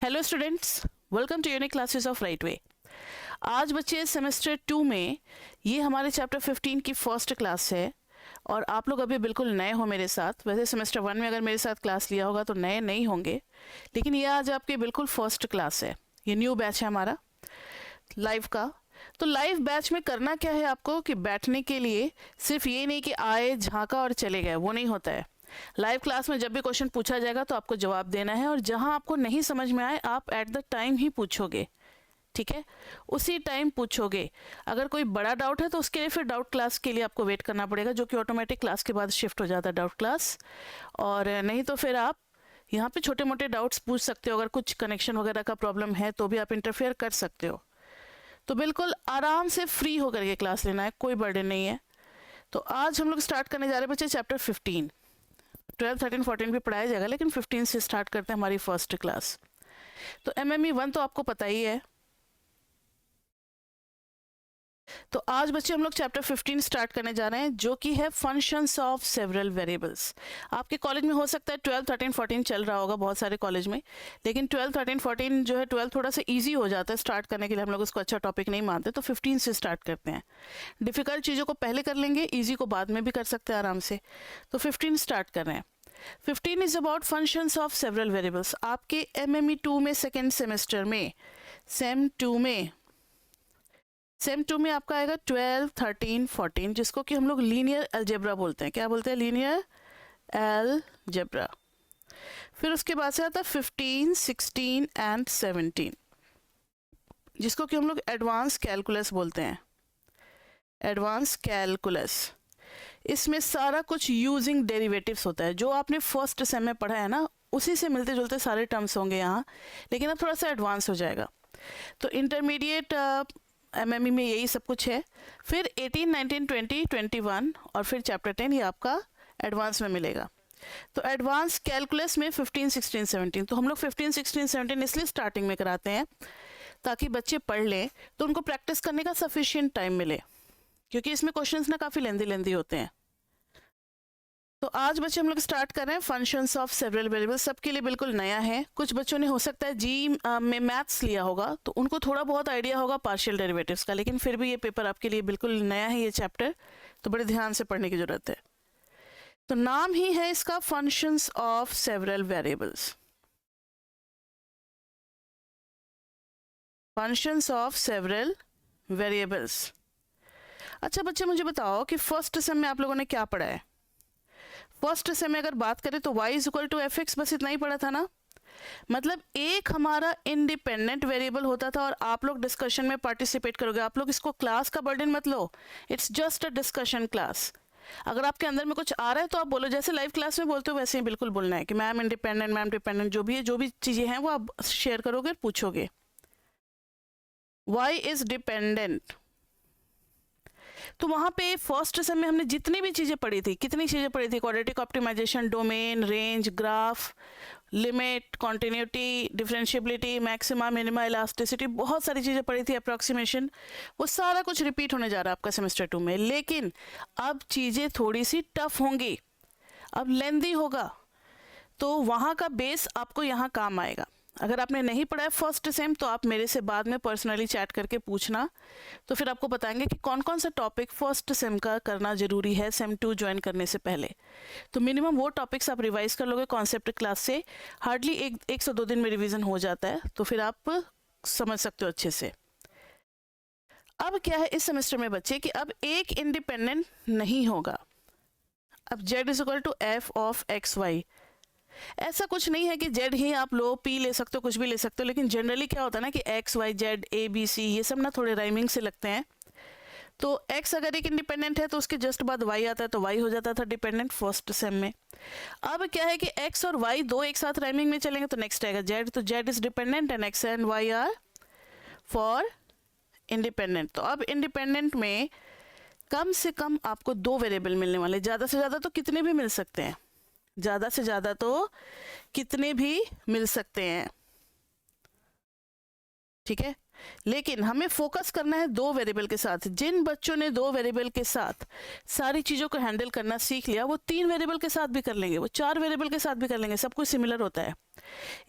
Hello students, welcome to unique classes of right way. आज बच्चे semester 2 में ये हमारे चैप्टर 15 की फर्स्ट क्लास है और आप लोग अभी बिल्कुल नए हो मेरे साथ। वैसे सेमेस्टर 1 में अगर मेरे साथ क्लास लिया होगा तो नए नहीं होंगे, लेकिन ये आज आपकी बिल्कुल फर्स्ट क्लास है। ये न्यू बैच है हमारा लाइव का। तो लाइव बैच में करना क्या है आपको कि बैठने के लिए सिर्फ ये नहीं कि आए झाँका और चले गए, वो नहीं होता है। लाइव क्लास में जब भी क्वेश्चन पूछा जाएगा तो आपको जवाब देना है और जहां आपको नहीं समझ में आए आप एट द टाइम ही पूछोगे, ठीक है, उसी टाइम पूछोगे। अगर कोई बड़ा डाउट है तो उसके लिए फिर डाउट क्लास के लिए आपको वेट करना पड़ेगा, जो कि ऑटोमेटिक क्लास के बाद शिफ्ट हो जाता है डाउट क्लास। और नहीं तो फिर आप यहाँ पे छोटे मोटे डाउट्स पूछ सकते हो। अगर कुछ कनेक्शन वगैरह का प्रॉब्लम है तो भी आप इंटरफेयर कर सकते हो। तो बिल्कुल आराम से फ्री होकर के क्लास लेना है, कोई बर्डन नहीं है। तो आज हम लोग स्टार्ट करने जा रहे हैं बच्चे चैप्टर 15। 12, 13, 14 भी पढ़ाया जाएगा, लेकिन 15 से स्टार्ट करते हैं हमारी फर्स्ट क्लास। तो MME 1 तो आपको पता ही है। तो आज बच्चे हम लोग चैप्टर 15 स्टार्ट करने जा रहे हैं, जो कि है फंक्शंस ऑफ सेवरल वेरिएबल्स। आपके कॉलेज में हो सकता है 12, 13, 14 चल रहा होगा बहुत सारे कॉलेज में, लेकिन 12, 13, 14 जो है 12 थोड़ा सा इजी हो जाता है स्टार्ट करने के लिए। हम लोग उसको अच्छा टॉपिक नहीं मानते, तो 15 से स्टार्ट करते हैं। डिफिकल्ट चीज़ों को पहले कर लेंगे, ईजी को बाद में भी कर सकते हैं आराम से। तो 15 स्टार्ट कर रहे हैं। 15 is about functions of several variables. आपके MME 2 में सेकेंड सेमेस्टर में सेम 2 में आपका आएगा 12, 13, 14, जिसको कि हम लोग लीनियर अलजेब्रा बोलते हैं। क्या बोलते हैं? Linear algebra. फिर उसके बाद से आता है 15, 16 एंड 17, जिसको कि हम लोग एडवांस कैलकुलस बोलते हैं। एडवांस कैलकुलस, इसमें सारा कुछ यूजिंग डेरिवेटिव्स होता है। जो आपने फर्स्ट सेम में पढ़ा है ना, उसी से मिलते जुलते सारे टर्म्स होंगे यहाँ, लेकिन अब थोड़ा सा एडवांस हो जाएगा। तो इंटरमीडिएट MME में यही सब कुछ है। फिर 18, 19, 20, 21 और फिर चैप्टर 10 ये आपका एडवांस में मिलेगा। तो एडवांस कैलकुलस में 15, 16, 17, तो हम लोग 15, 16, 17 इसलिए स्टार्टिंग में कराते हैं ताकि बच्चे पढ़ लें तो उनको प्रैक्टिस करने का सफिशिएंट टाइम मिले, क्योंकि इसमें क्वेश्चंस ना काफ़ी लेंदी होते हैं। तो आज बच्चे हम लोग स्टार्ट कर रहे हैं फंक्शंस ऑफ सेवरल वेरिएबल्स। सबके लिए बिल्कुल नया है। कुछ बच्चों ने हो सकता है जी में मैथ्स लिया होगा, तो उनको थोड़ा बहुत आइडिया होगा पार्शियल डेरिवेटिव्स का, लेकिन फिर भी ये पेपर आपके लिए बिल्कुल नया है, ये चैप्टर, तो बड़े ध्यान से पढ़ने की जरूरत है। तो नाम ही है इसका functions of several variables. Functions of several variables. अच्छा बच्चे, मुझे बताओ कि फर्स्ट सेम में आप लोगों ने क्या पढ़ा है? फर्स्ट सेम में अगर बात करें तो y is equal to fx, बस इतना ही पढ़ा था ना। मतलब एक हमारा इंडिपेंडेंट वेरिएबल होता था और आप लोग डिस्कशन में पार्टिसिपेट करोगे। आप लोग इसको क्लास का बर्डन मत लो, it's just a discussion class. अगर आपके अंदर में कुछ आ रहा है तो आप बोलो, जैसे लाइव क्लास में बोलते हो वैसे ही बिल्कुल बोलना है कि मैम इंडिपेंडेंट, मैम डिपेंडेंट, जो भी है, जो भी चीज़ें हैं वो आप शेयर करोगे, पूछोगे। y is dependent. तो वहाँ पे फर्स्ट सेम में हमने जितनी भी चीज़ें पढ़ी थी, कितनी चीज़ें पढ़ी थी? Quadratic optimization, domain, range, graph, limit, continuity, differentiability, maxima, minima, elasticity, बहुत सारी चीज़ें पढ़ी थी, अप्रॉक्सीमेशन, वो सारा कुछ रिपीट होने जा रहा है आपका सेमेस्टर 2 में। लेकिन अब चीज़ें थोड़ी सी टफ होंगी, अब लेंदी होगा, तो वहाँ का बेस आपको यहाँ काम आएगा। अगर आपने नहीं पढ़ा है फर्स्ट सेम तो आप मेरे से बाद में पर्सनली चैट करके पूछना, तो फिर आपको बताएंगे कि कौन कौन सा टॉपिक फर्स्ट सेम का करना जरूरी है सेम 2 ज्वाइन करने से पहले। तो मिनिमम वो टॉपिक्स आप रिवाइज कर लोगे कॉन्सेप्ट क्लास से। हार्डली एक से 2 दिन में रिवीजन हो जाता है, तो फिर आप समझ सकते हो अच्छे से। अब क्या है इस सेमेस्टर में बच्चे कि अब एक इंडिपेंडेंट नहीं होगा। अब z is equal to f of x y. ऐसा कुछ नहीं है कि z ही आप लो, p ले सकते हो, कुछ भी ले सकते हो, लेकिन जनरली क्या होता है ना कि x, y, z, a, b, c ये सब ना थोड़े राइमिंग से लगते हैं। तो x अगर एक इंडिपेंडेंट है तो उसके जस्ट बाद y आता है, तो y हो जाता था डिपेंडेंट फर्स्ट सेम में। अब क्या है कि x और y दो एक साथ राइमिंग में चलेंगे तो नेक्स्ट आएगा z, तो z is dependent and x and y are for independent. तो अब इंडिपेंडेंट में कम से कम आपको 2 वेरिएबल मिलने वाले, ज़्यादा से ज़्यादा तो कितने भी मिल सकते हैं, ज़्यादा से ज़्यादा तो कितने भी मिल सकते हैं, ठीक है। लेकिन हमें फोकस करना है दो वेरिएबल के साथ। जिन बच्चों ने दो वेरिएबल के साथ सारी चीज़ों को हैंडल करना सीख लिया, वो तीन वेरिएबल के साथ भी कर लेंगे, वो चार वेरिएबल के साथ भी कर लेंगे, सब कुछ सिमिलर होता है।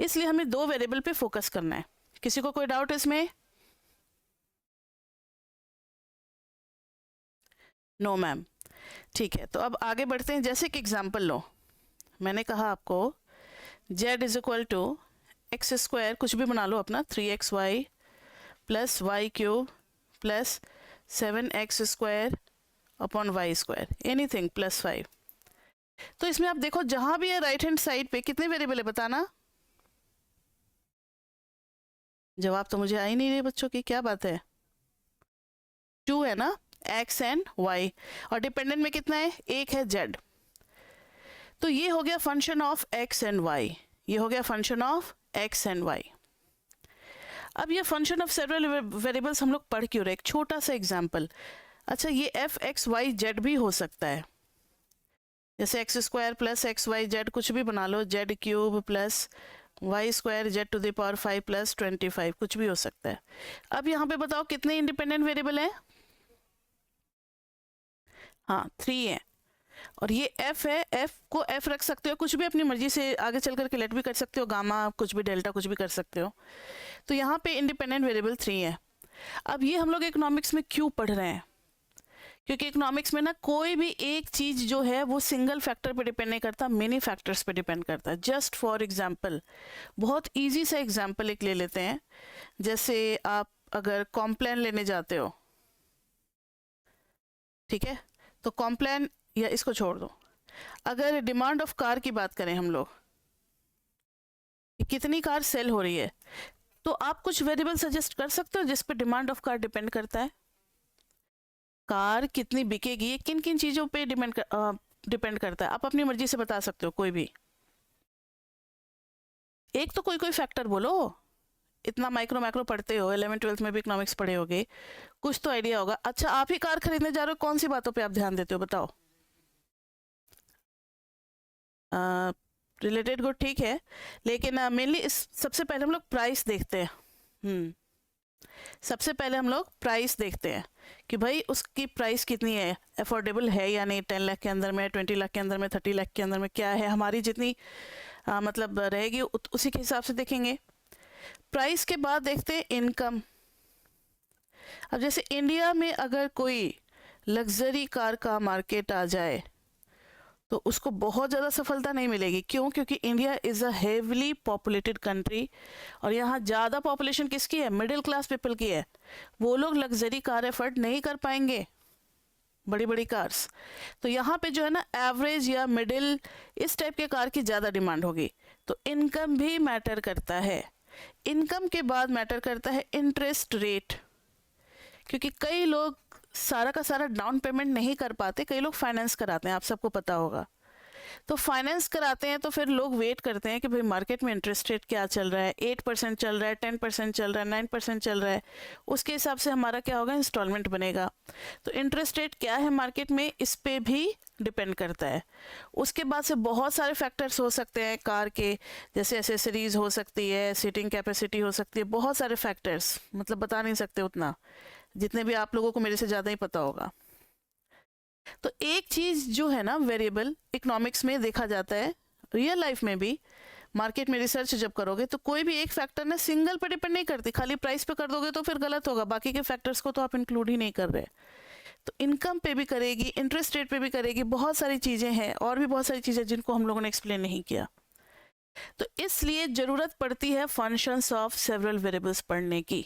इसलिए हमें दो वेरिएबल पे फोकस करना है। किसी को कोई डाउट इसमें? No ma'am. ठीक है, तो अब आगे बढ़ते हैं। जैसे कि एग्जाम्पल लो, मैंने कहा आपको z is equal to x square, कुछ भी बना लो अपना, 3xy plus y cube plus 7x square upon y square, anything plus 5। तो इसमें आप देखो जहां भी है राइट हैंड साइड पे कितने वेरिएबल है बताना। जवाब तो मुझे आ ही नहीं रहे बच्चों की, क्या बात है? 2 है ना, x एंड y, और डिपेंडेंट में कितना है? एक है z। तो ये हो गया function of x and y, ये हो गया function of x and y। अब ये फंक्शन ऑफ सेवरल वेरिएबल्स हम लोग पढ़ क्यों रहे? एक छोटा सा एग्जांपल। अच्छा, ये f x y z भी हो सकता है, जैसे X square plus X Y Z, कुछ भी बना लो, Z cube plus Y square Z to the power 5 plus 25, कुछ भी हो सकता है। अब यहाँ पे बताओ कितने इंडिपेंडेंट वेरिएबल हैं? हाँ, 3 है। और ये f है, f को f रख सकते हो, कुछ भी अपनी मर्जी से आगे चल करके लेट भी कर सकते हो, गामा कुछ भी, डेल्टा कुछ भी कर सकते हो। तो यहाँ पे इंडिपेंडेंट वेरिएबल 3 है। अब ये हम लोग इकोनॉमिक्स में क्यों पढ़ रहे हैं? क्योंकि इकोनॉमिक्स में ना कोई भी एक चीज़ जो है वो सिंगल फैक्टर पे डिपेंड नहीं करता, मेनी फैक्टर्स पे डिपेंड करता है। जस्ट फॉर एग्जांपल, बहुत इजी सा एग्जांपल एक ले लेते हैं। जैसे आप अगर कॉम्प्लान लेने जाते हो, ठीक है, तो कॉम्प्लान, या इसको छोड़ दो, अगर डिमांड ऑफ कार की बात करें हम लोग, कितनी कार सेल हो रही है, तो आप कुछ वेरिएबल सजेस्ट कर सकते हो जिस पे डिमांड ऑफ कार डिपेंड करता है। कार कितनी बिकेगी, किन किन चीज़ों पे डिपेंड करता है, आप अपनी मर्जी से बता सकते हो कोई भी एक। तो कोई कोई फैक्टर बोलो, इतना माइक्रो मैक्रो पढ़ते हो, 11th 12th में भी इकोनॉमिक्स पढ़े होगे, कुछ तो आइडिया होगा। अच्छा, आप ही कार खरीदने जा रहे हो, कौन सी बातों पे आप ध्यान देते हो बताओ? रिलेटेड गुड, ठीक है, लेकिन मेनली इस सबसे पहले हम लोग प्राइस देखते हैं। सबसे पहले हम लोग प्राइस देखते हैं कि भाई उसकी प्राइस कितनी है, अफोर्डेबल है या नहीं, 10 लाख के अंदर में, 20 लाख के अंदर में, 30 लाख के अंदर में, क्या है, हमारी जितनी मतलब रहेगी उसी के हिसाब से देखेंगे। प्राइस के बाद देखते हैं इनकम। अब जैसे इंडिया में अगर कोई लग्जरी कार का मार्केट आ जाए तो उसको बहुत ज़्यादा सफलता नहीं मिलेगी। क्यों? क्योंकि India is a heavily populated country, और यहाँ ज़्यादा पॉपुलेशन किसकी है? मिडिल क्लास पीपल की है। वो लोग लग्जरी कार एफर्ट नहीं कर पाएंगे, बड़ी बड़ी कार्स। तो यहाँ पे जो है ना, एवरेज या मिडिल इस टाइप के कार की ज़्यादा डिमांड होगी। तो इनकम भी मैटर करता है। इनकम के बाद मैटर करता है इंटरेस्ट रेट, क्योंकि कई लोग सारा का सारा डाउन पेमेंट नहीं कर पाते, कई लोग फाइनेंस कराते हैं, आप सबको पता होगा। तो फाइनेंस कराते हैं तो फिर लोग वेट करते हैं कि भाई मार्केट में इंटरेस्ट रेट क्या चल रहा है, 8% चल रहा है, 10% चल रहा है, 9% चल रहा है, उसके हिसाब से हमारा क्या होगा, इंस्टॉलमेंट बनेगा। तो इंटरेस्ट रेट क्या है मार्केट में, इस पे भी डिपेंड करता है। उसके बाद से बहुत सारे फैक्टर्स हो सकते हैं कार के, जैसे एसेसरीज हो सकती है, सीटिंग कैपेसिटी हो सकती है, बहुत सारे फैक्टर्स, मतलब बता नहीं सकते उतना, जितने भी आप लोगों को मेरे से ज़्यादा ही पता होगा। तो एक चीज़ जो है ना, वेरिएबल इकोनॉमिक्स में देखा जाता है, रियल लाइफ में भी, मार्केट में रिसर्च जब करोगे तो कोई भी एक फैक्टर ना सिंगल पर डिपेंड नहीं करती। खाली प्राइस पे कर दोगे तो फिर गलत होगा, बाकी के फैक्टर्स को तो आप इंक्लूड ही नहीं कर रहे। तो इनकम पे भी करेगी, इंटरेस्ट रेट पे भी करेगी, बहुत सारी चीज़ें हैं, और भी बहुत सारी चीज़ें जिनको हम लोगों ने एक्सप्लेन नहीं किया। तो इसलिए ज़रूरत पड़ती है फंक्शंस ऑफ सेवरल वेरिएबल्स पढ़ने की,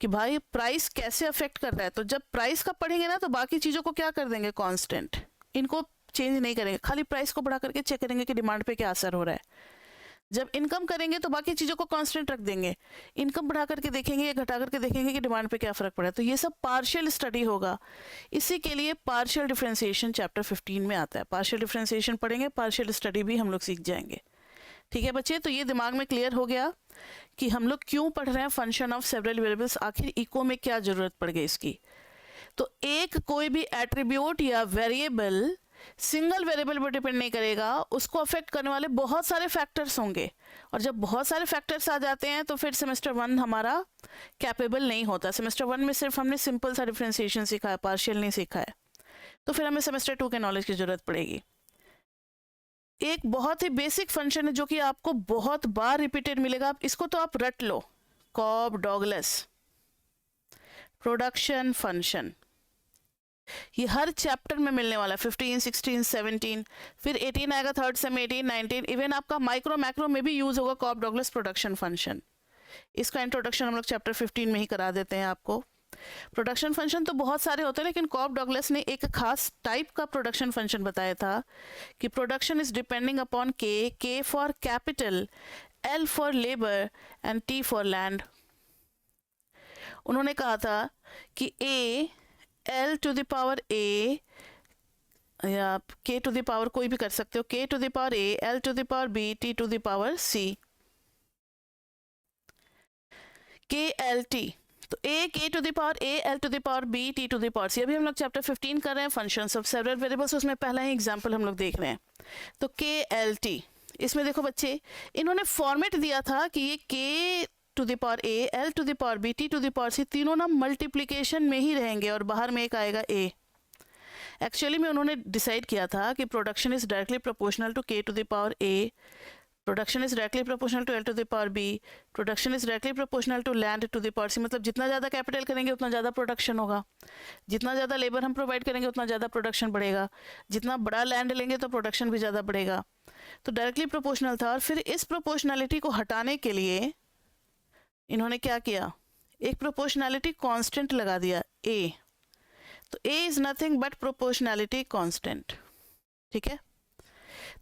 कि भाई प्राइस कैसे अफेक्ट कर रहा है। तो जब प्राइस का पढ़ेंगे ना, तो बाकी चीज़ों को क्या कर देंगे, कांस्टेंट, इनको चेंज नहीं करेंगे, खाली प्राइस को बढ़ा करके चेक करेंगे कि डिमांड पे क्या असर हो रहा है। जब इनकम करेंगे तो बाकी चीज़ों को कांस्टेंट रख देंगे, इनकम बढ़ा करके देखेंगे या घटा करके देखेंगे कि डिमांड पे क्या फ़र्क पड़ा है। तो ये सब पार्शियल स्टडी होगा। इसी के लिए पार्शियल डिफरेंशिएशन चैप्टर 15 में आता है। पार्शियल डिफरेंशिएशन पढ़ेंगे, पार्शियल स्टडी भी हम लोग सीख जाएंगे। ठीक है बच्चे, तो ये दिमाग में क्लियर हो गया कि हम लोग क्यों पढ़ रहे हैं फंक्शन ऑफ सेवरल वेरिएबल्स, आखिर इको में क्या ज़रूरत पड़ गई इसकी। तो एक कोई भी एट्रीब्यूट या वेरिएबल सिंगल वेरिएबल पर डिपेंड नहीं करेगा, उसको अफेक्ट करने वाले बहुत सारे फैक्टर्स होंगे, और जब बहुत सारे फैक्टर्स आ जाते हैं तो फिर सेमेस्टर 1 हमारा कैपेबल नहीं होता। सेमेस्टर 1 में सिर्फ हमने सिंपल सा डिफरेंशिएशन सीखा है, पार्शियल नहीं सीखा है, तो फिर हमें सेमेस्टर 2 के नॉलेज की जरूरत पड़ेगी। एक बहुत ही बेसिक फंक्शन है जो कि आपको बहुत बार रिपीटेड मिलेगा, इसको तो आप रट लो, कॉब डॉगलस प्रोडक्शन फंक्शन। ये हर चैप्टर में मिलने वाला है, 15, 16, 17, फिर 18 आएगा थर्ड सेम, 18, 19, इवन आपका माइक्रो मैक्रो में भी यूज होगा कॉब डॉगलस प्रोडक्शन फंक्शन। इसका इंट्रोडक्शन हम लोग चैप्टर 15 में ही करा देते हैं आपको। प्रोडक्शन फंक्शन तो बहुत सारे होते हैं, लेकिन कॉब डॉगलस ने एक खास टाइप का प्रोडक्शन फंक्शन बताया था कि production is depending upon K for capital, L for labour and T for land. उन्होंने कहा था कि A L to the power A, या के टू द पावर कोई भी कर सकते हो, K to the power A, L to the power B, T to the power C, K L T. तो A K to the power A, L to the power B, T to the power C. अभी हम लोग chapter 15 कर रहे हैं, functions of several variables, उसमें पहला ही example हम लोग देख रहे हैं। तो के एल टी, इसमें देखो बच्चे, इन्होंने फॉर्मेट दिया था कि ये K to the power A, L to the power B, T to the power C, तीनों ना मल्टीप्लीकेशन में ही रहेंगे और बाहर में एक आएगा ए। एक्चुअली में उन्होंने डिसाइड किया था कि production is directly proportional to K to the power A, production is directly proportional to L to the power B, production is directly proportional to land to the power C. मतलब जितना ज़्यादा capital करेंगे उतना ज़्यादा production होगा, जितना ज़्यादा labour हम प्रोवाइड करेंगे उतना ज़्यादा प्रोडक्शन बढ़ेगा, जितना बड़ा लैंड लेंगे तो प्रोडक्शन भी ज़्यादा बढ़ेगा। तो डायरेक्टली प्रोपोर्शनल था, और फिर इस प्रोपोर्शनैलिटी को हटाने के लिए इन्होंने क्या किया, एक प्रोपोर्शनैलिटी कांस्टेंट लगा दिया ए। तो A is nothing but proportionality constant, ठीक है।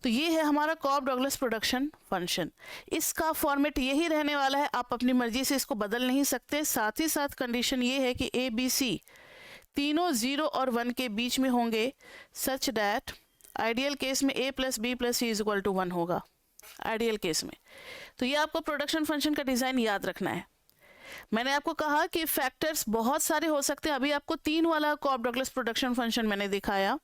तो ये है हमारा कॉब डॉगलस प्रोडक्शन फंक्शन। इसका फॉर्मेट यही रहने वाला है, आप अपनी मर्जी से इसको बदल नहीं सकते। साथ ही साथ कंडीशन ये है कि ए बी सी तीनों 0 और 1 के बीच में होंगे, सच दैट आइडियल केस में a plus b plus c is equal to 1 होगा, आइडियल केस में। तो ये आपको प्रोडक्शन फंक्शन का डिज़ाइन याद रखना है। मैंने आपको कहा कि फैक्टर्स बहुत सारे हो सकते हैं, अभी आपको 3 वाला कॉब डॉगलस प्रोडक्शन फंक्शन मैंने दिखाया,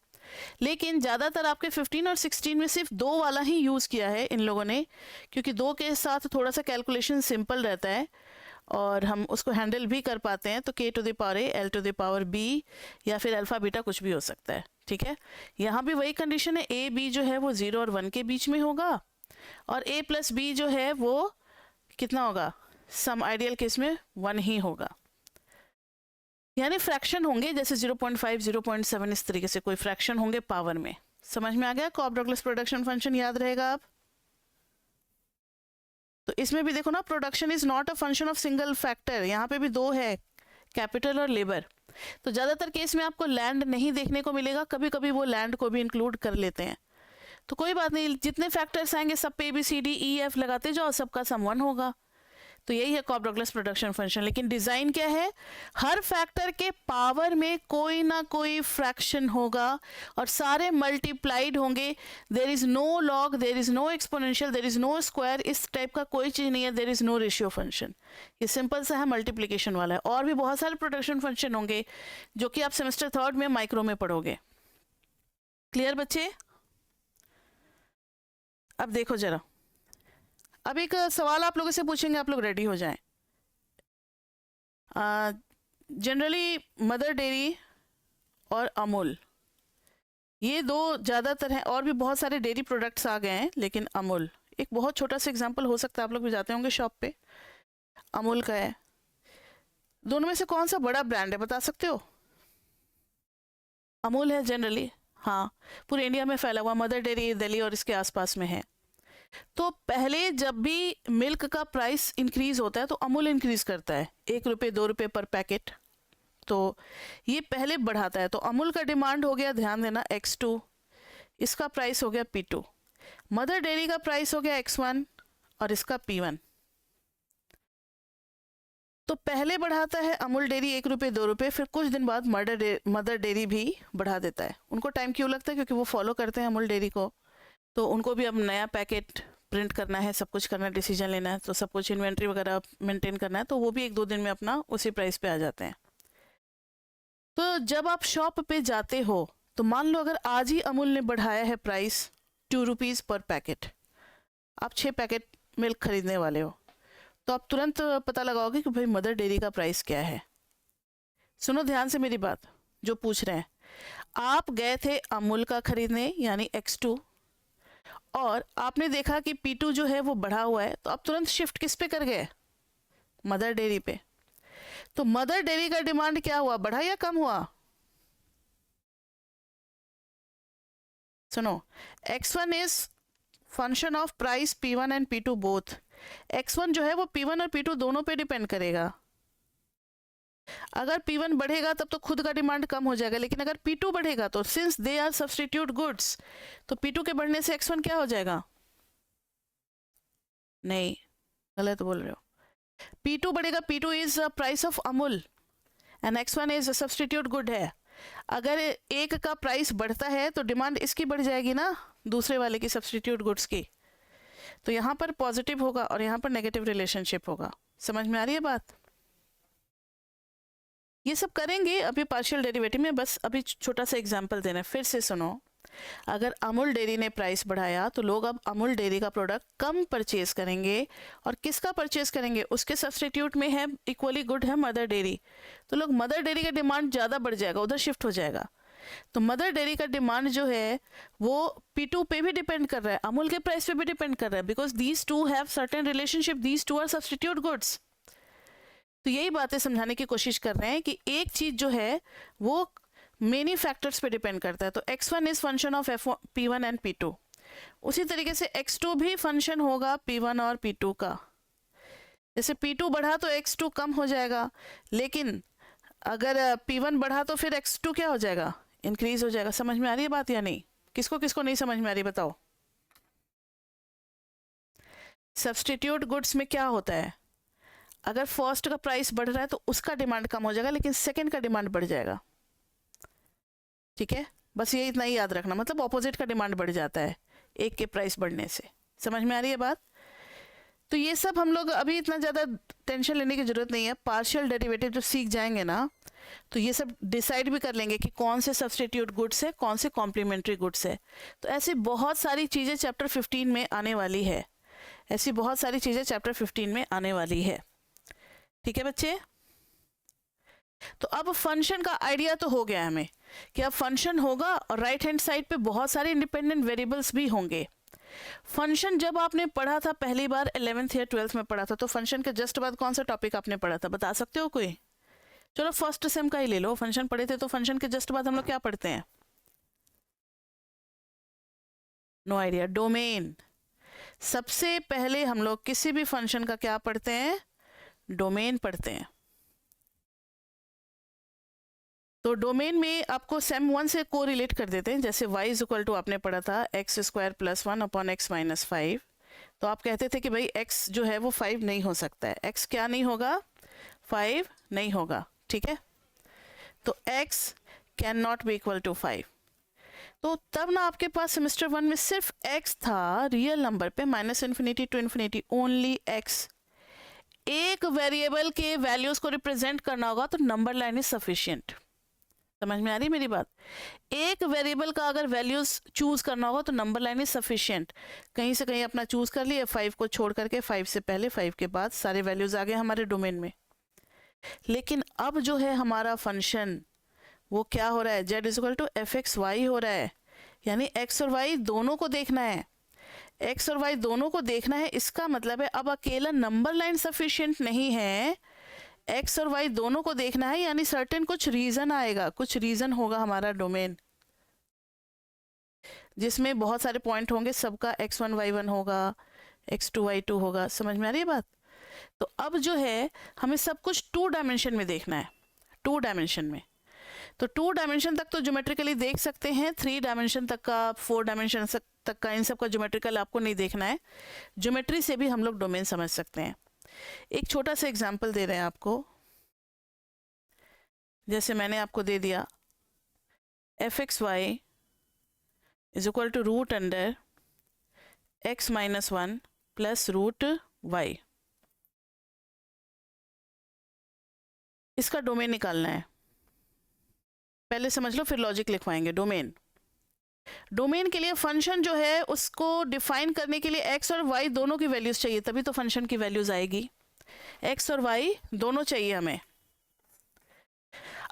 लेकिन ज़्यादातर आपके 15 और 16 में सिर्फ 2 वाला ही यूज़ किया है इन लोगों ने, क्योंकि 2 के साथ थोड़ा सा कैलकुलेशन सिंपल रहता है और हम उसको हैंडल भी कर पाते हैं। तो K to the power A, L to the power b, या फिर अल्फ़ा बीटा कुछ भी हो सकता है, ठीक है। यहाँ भी वही कंडीशन है, ए बी जो है वो 0 और 1 के बीच में होगा, और a प्लस बी जो है वो कितना होगा, सम आइडियल केस में 1 ही होगा। यानी फ्रैक्शन होंगे, जैसे 0.5, 0.7, इस तरीके से कोई फ्रैक्शन होंगे पावर में। समझ में आ गया? कॉब डॉगलस प्रोडक्शन फंक्शन याद रहेगा आप। तो इसमें भी देखो ना, production is not a function of single factor, यहाँ पे भी 2 है, कैपिटल और लेबर। तो ज़्यादातर केस में आपको लैंड नहीं देखने को मिलेगा, कभी कभी वो लैंड को भी इंक्लूड कर लेते हैं। तो कोई बात नहीं, जितने फैक्टर्स आएंगे सब पे b c d e f लगाते जाओ, सबका सम 1 होगा। तो यही है कॉब डॉगलस प्रोडक्शन फंक्शन। लेकिन डिज़ाइन क्या है, हर फैक्टर के पावर में कोई ना कोई फ्रैक्शन होगा और सारे मल्टीप्लाइड होंगे। There is no log, there is no exponential, there is no square, इस टाइप का कोई चीज़ नहीं है। There is no ratio function, ये सिंपल सा है, मल्टीप्लिकेशन वाला है। और भी बहुत सारे प्रोडक्शन फंक्शन होंगे जो कि आप सेमेस्टर 3 में माइक्रो में पढ़ोगे। क्लियर बच्चे? अब देखो जरा, अब एक सवाल आप लोगों से पूछेंगे, आप लोग रेडी हो जाएं। जनरली मदर डेयरी और अमूल, ये 2 ज़्यादातर हैं, और भी बहुत सारे डेयरी प्रोडक्ट्स आ गए हैं, लेकिन अमूल एक बहुत छोटा सा एग्जांपल हो सकता है। आप लोग भी जाते होंगे शॉप पे, अमूल का है। दोनों में से कौन सा बड़ा ब्रांड है, बता सकते हो? अमूल है जनरली, हाँ, पूरे इंडिया में फैला हुआ। मदर डेयरी दिल्ली और इसके आसपास में है। तो पहले जब भी मिल्क का प्राइस इंक्रीज होता है तो अमूल इंक्रीज करता है, 1 रुपये 2 रुपये पर पैकेट, तो ये पहले बढ़ाता है। तो अमूल का डिमांड हो गया, ध्यान देना, X2, इसका प्राइस हो गया P2। मदर डेयरी का प्राइस हो गया X1 और इसका P1। तो पहले बढ़ाता है अमूल डेयरी 1 रुपये 2 रुपये, फिर कुछ दिन बाद मदर डेयरी भी बढ़ा देता है। उनको टाइम क्यों लगता है? क्योंकि वो फॉलो करते हैं अमूल डेयरी को, तो उनको भी अब नया पैकेट प्रिंट करना है, सब कुछ करना है, डिसीजन लेना है, तो सब कुछ इन्वेंट्री वगैरह मेंटेन करना है, तो वो भी 1-2 दिन में अपना उसी प्राइस पे आ जाते हैं। तो जब आप शॉप पे जाते हो तो मान लो अगर आज ही अमूल ने बढ़ाया है प्राइस 2 रुपीज़ पर पैकेट, आप 6 पैकेट मिल्क खरीदने वाले हो, तो आप तुरंत पता लगाओगे कि भाई मदर डेयरी का प्राइस क्या है। सुनो ध्यान से मेरी बात, जो पूछ रहे हैं, आप गए थे अमूल का खरीदने यानी X2, और आपने देखा कि P2 जो है वो बढ़ा हुआ है, तो आप तुरंत शिफ्ट किस पे कर गए? मदर डेयरी पे। तो मदर डेयरी का डिमांड क्या हुआ, बढ़ा या कम हुआ? सुनो, X1 is function of price P1 and P2 both. X1 जो है वो P1 और P2 दोनों पे डिपेंड करेगा। अगर P1 बढ़ेगा तब तो खुद का डिमांड कम हो जाएगा, लेकिन अगर P2 बढ़ेगा तो since they are substitute goods, तो P2 के बढ़ने से X1 क्या हो जाएगा? नहीं, गलत बोल रहे हो। P2 बढ़ेगा, P2 is price of Amul and X1 is substitute good है। अगर एक का प्राइस बढ़ता है तो डिमांड इसकी बढ़ जाएगी ना, दूसरे वाले की, सब्स्टिट्यूट गुड्स की। तो यहाँ पर पॉजिटिव होगा और यहाँ पर नेगेटिव रिलेशनशिप होगा। समझ में आ रही है बात? ये सब करेंगे अभी पार्शियल डेरिवेटिव में, बस अभी छोटा सा एग्जांपल देना है। फिर से सुनो, अगर अमूल डेयरी ने प्राइस बढ़ाया तो लोग अब अमूल डेयरी का प्रोडक्ट कम परचेज करेंगे, और किसका परचेज करेंगे? उसके सब्स्टिट्यूट में है, इक्वली गुड है मदर डेयरी, तो लोग मदर डेयरी का डिमांड ज़्यादा बढ़ जाएगा, उधर शिफ्ट हो जाएगा। तो मदर डेयरी का डिमांड जो है वो P2 पे भी डिपेंड कर रहा है, अमूल के प्राइस पे भी डिपेंड कर रहा है, because these two have certain relationship, these two are substitute goods. तो यही बातें समझाने की कोशिश कर रहे हैं कि एक चीज जो है वो मेनी फैक्टर्स पे डिपेंड करता है। तो X1 is function of P1 and P2, उसी तरीके से X2 भी फंक्शन होगा P1 और P2 का। जैसे P2 बढ़ा तो X2 कम हो जाएगा, लेकिन अगर P1 बढ़ा तो फिर X2 क्या हो जाएगा? इंक्रीज हो जाएगा। समझ में आ रही है बात या नहीं? किसको किसको नहीं समझ में आ रही बताओ? सब्स्टिट्यूट गुड्स में क्या होता है, अगर फर्स्ट का प्राइस बढ़ रहा है तो उसका डिमांड कम हो जाएगा, लेकिन सेकंड का डिमांड बढ़ जाएगा। ठीक है, बस ये इतना ही याद रखना, मतलब ऑपोजिट का डिमांड बढ़ जाता है एक के प्राइस बढ़ने से। समझ में आ रही है बात? तो ये सब हम लोग अभी इतना ज़्यादा टेंशन लेने की जरूरत नहीं है। पार्शियल डेरिवेटिव जो सीख जाएंगे ना, तो ये सब डिसाइड भी कर लेंगे कि कौन से सब्स्टिट्यूट गुड्स है, कौन से कॉम्प्लीमेंट्री गुड्स है। तो ऐसी बहुत सारी चीज़ें चैप्टर 15 में आने वाली है, ऐसी बहुत सारी चीज़ें चैप्टर 15 में आने वाली है। ठीक है बच्चे? तो अब फंक्शन का आइडिया तो हो गया हमें कि अब फंक्शन होगा और राइट हैंड साइड पे बहुत सारे इंडिपेंडेंट वेरिएबल्स भी होंगे। फंक्शन जब आपने पढ़ा था पहली बार 11th या 12th में पढ़ा था, तो फंक्शन के जस्ट बाद कौन सा टॉपिक आपने पढ़ा था, बता सकते हो कोई? चलो फर्स्ट सेम का ही ले लो, फंक्शन पढ़े थे, तो फंक्शन के जस्ट बाद हम लोग क्या पढ़ते हैं? No idea. डोमेन। सबसे पहले हम लोग किसी भी फंक्शन का क्या पढ़ते हैं? डोमेन पढ़ते हैं। तो डोमेन में आपको सेम 1 से को रिलेट कर देते हैं। जैसे y इज इक्वल टू आपने पढ़ा था x² + 1 अपॉन x - 5, तो आप कहते थे कि भाई x जो है वो 5 नहीं हो सकता है। x क्या नहीं होगा? 5 नहीं होगा। ठीक है, तो x can not be equal to 5। तो तब ना आपके पास सेमेस्टर 1 में सिर्फ x था, रियल नंबर पे, -∞ to ∞, ओनली x। एक वेरिएबल के वैल्यूज को रिप्रेजेंट करना होगा तो नंबर लाइन इज सफिशिएंट। समझ में आ रही मेरी बात? एक वेरिएबल का अगर वैल्यूज चूज करना होगा तो नंबर लाइन इज सफिशिएंट। कहीं से कहीं अपना चूज कर लिए, 5 को छोड़ करके, 5 से पहले 5 के बाद सारे वैल्यूज आ गए हमारे डोमेन में। लेकिन अब जो है हमारा फंक्शन वो क्या हो रहा है? z is equal to fx y हो रहा है, यानी x और y दोनों को देखना है। x और y दोनों को देखना है, इसका मतलब है अब अकेला नंबर लाइन सफिशिएंट नहीं है, x और y दोनों को देखना है, यानी सर्टेन कुछ रीजन आएगा, कुछ रीजन होगा हमारा डोमेन, जिसमें बहुत सारे पॉइंट होंगे, सबका x1 y1 होगा, x2 y2 होगा। समझ में आ रही है बात? तो अब जो है हमें सब कुछ 2 डायमेंशन में देखना है, 2 डायमेंशन में। तो 2 डायमेंशन तक तो ज्योमेट्रिकली देख सकते हैं, 3 डायमेंशन तक का, 4 डायमेंशन तक का, इन सब का ज्योमेट्रिकल आपको नहीं देखना है। ज्योमेट्री से भी हम लोग डोमेन समझ सकते हैं। एक छोटा सा एग्जांपल दे रहे हैं आपको, जैसे मैंने आपको दे दिया fxy is equal to √under x - 1 plus √y। इसका डोमेन निकालना है। पहले समझ लो फिर लॉजिक लिखवाएंगे। डोमेन, डोमेन के लिए फंक्शन जो है उसको डिफाइन करने के लिए एक्स और वाई दोनों की वैल्यूज चाहिए, तभी तो फंक्शन की वैल्यूज आएगी। एक्स और वाई दोनों चाहिए हमें।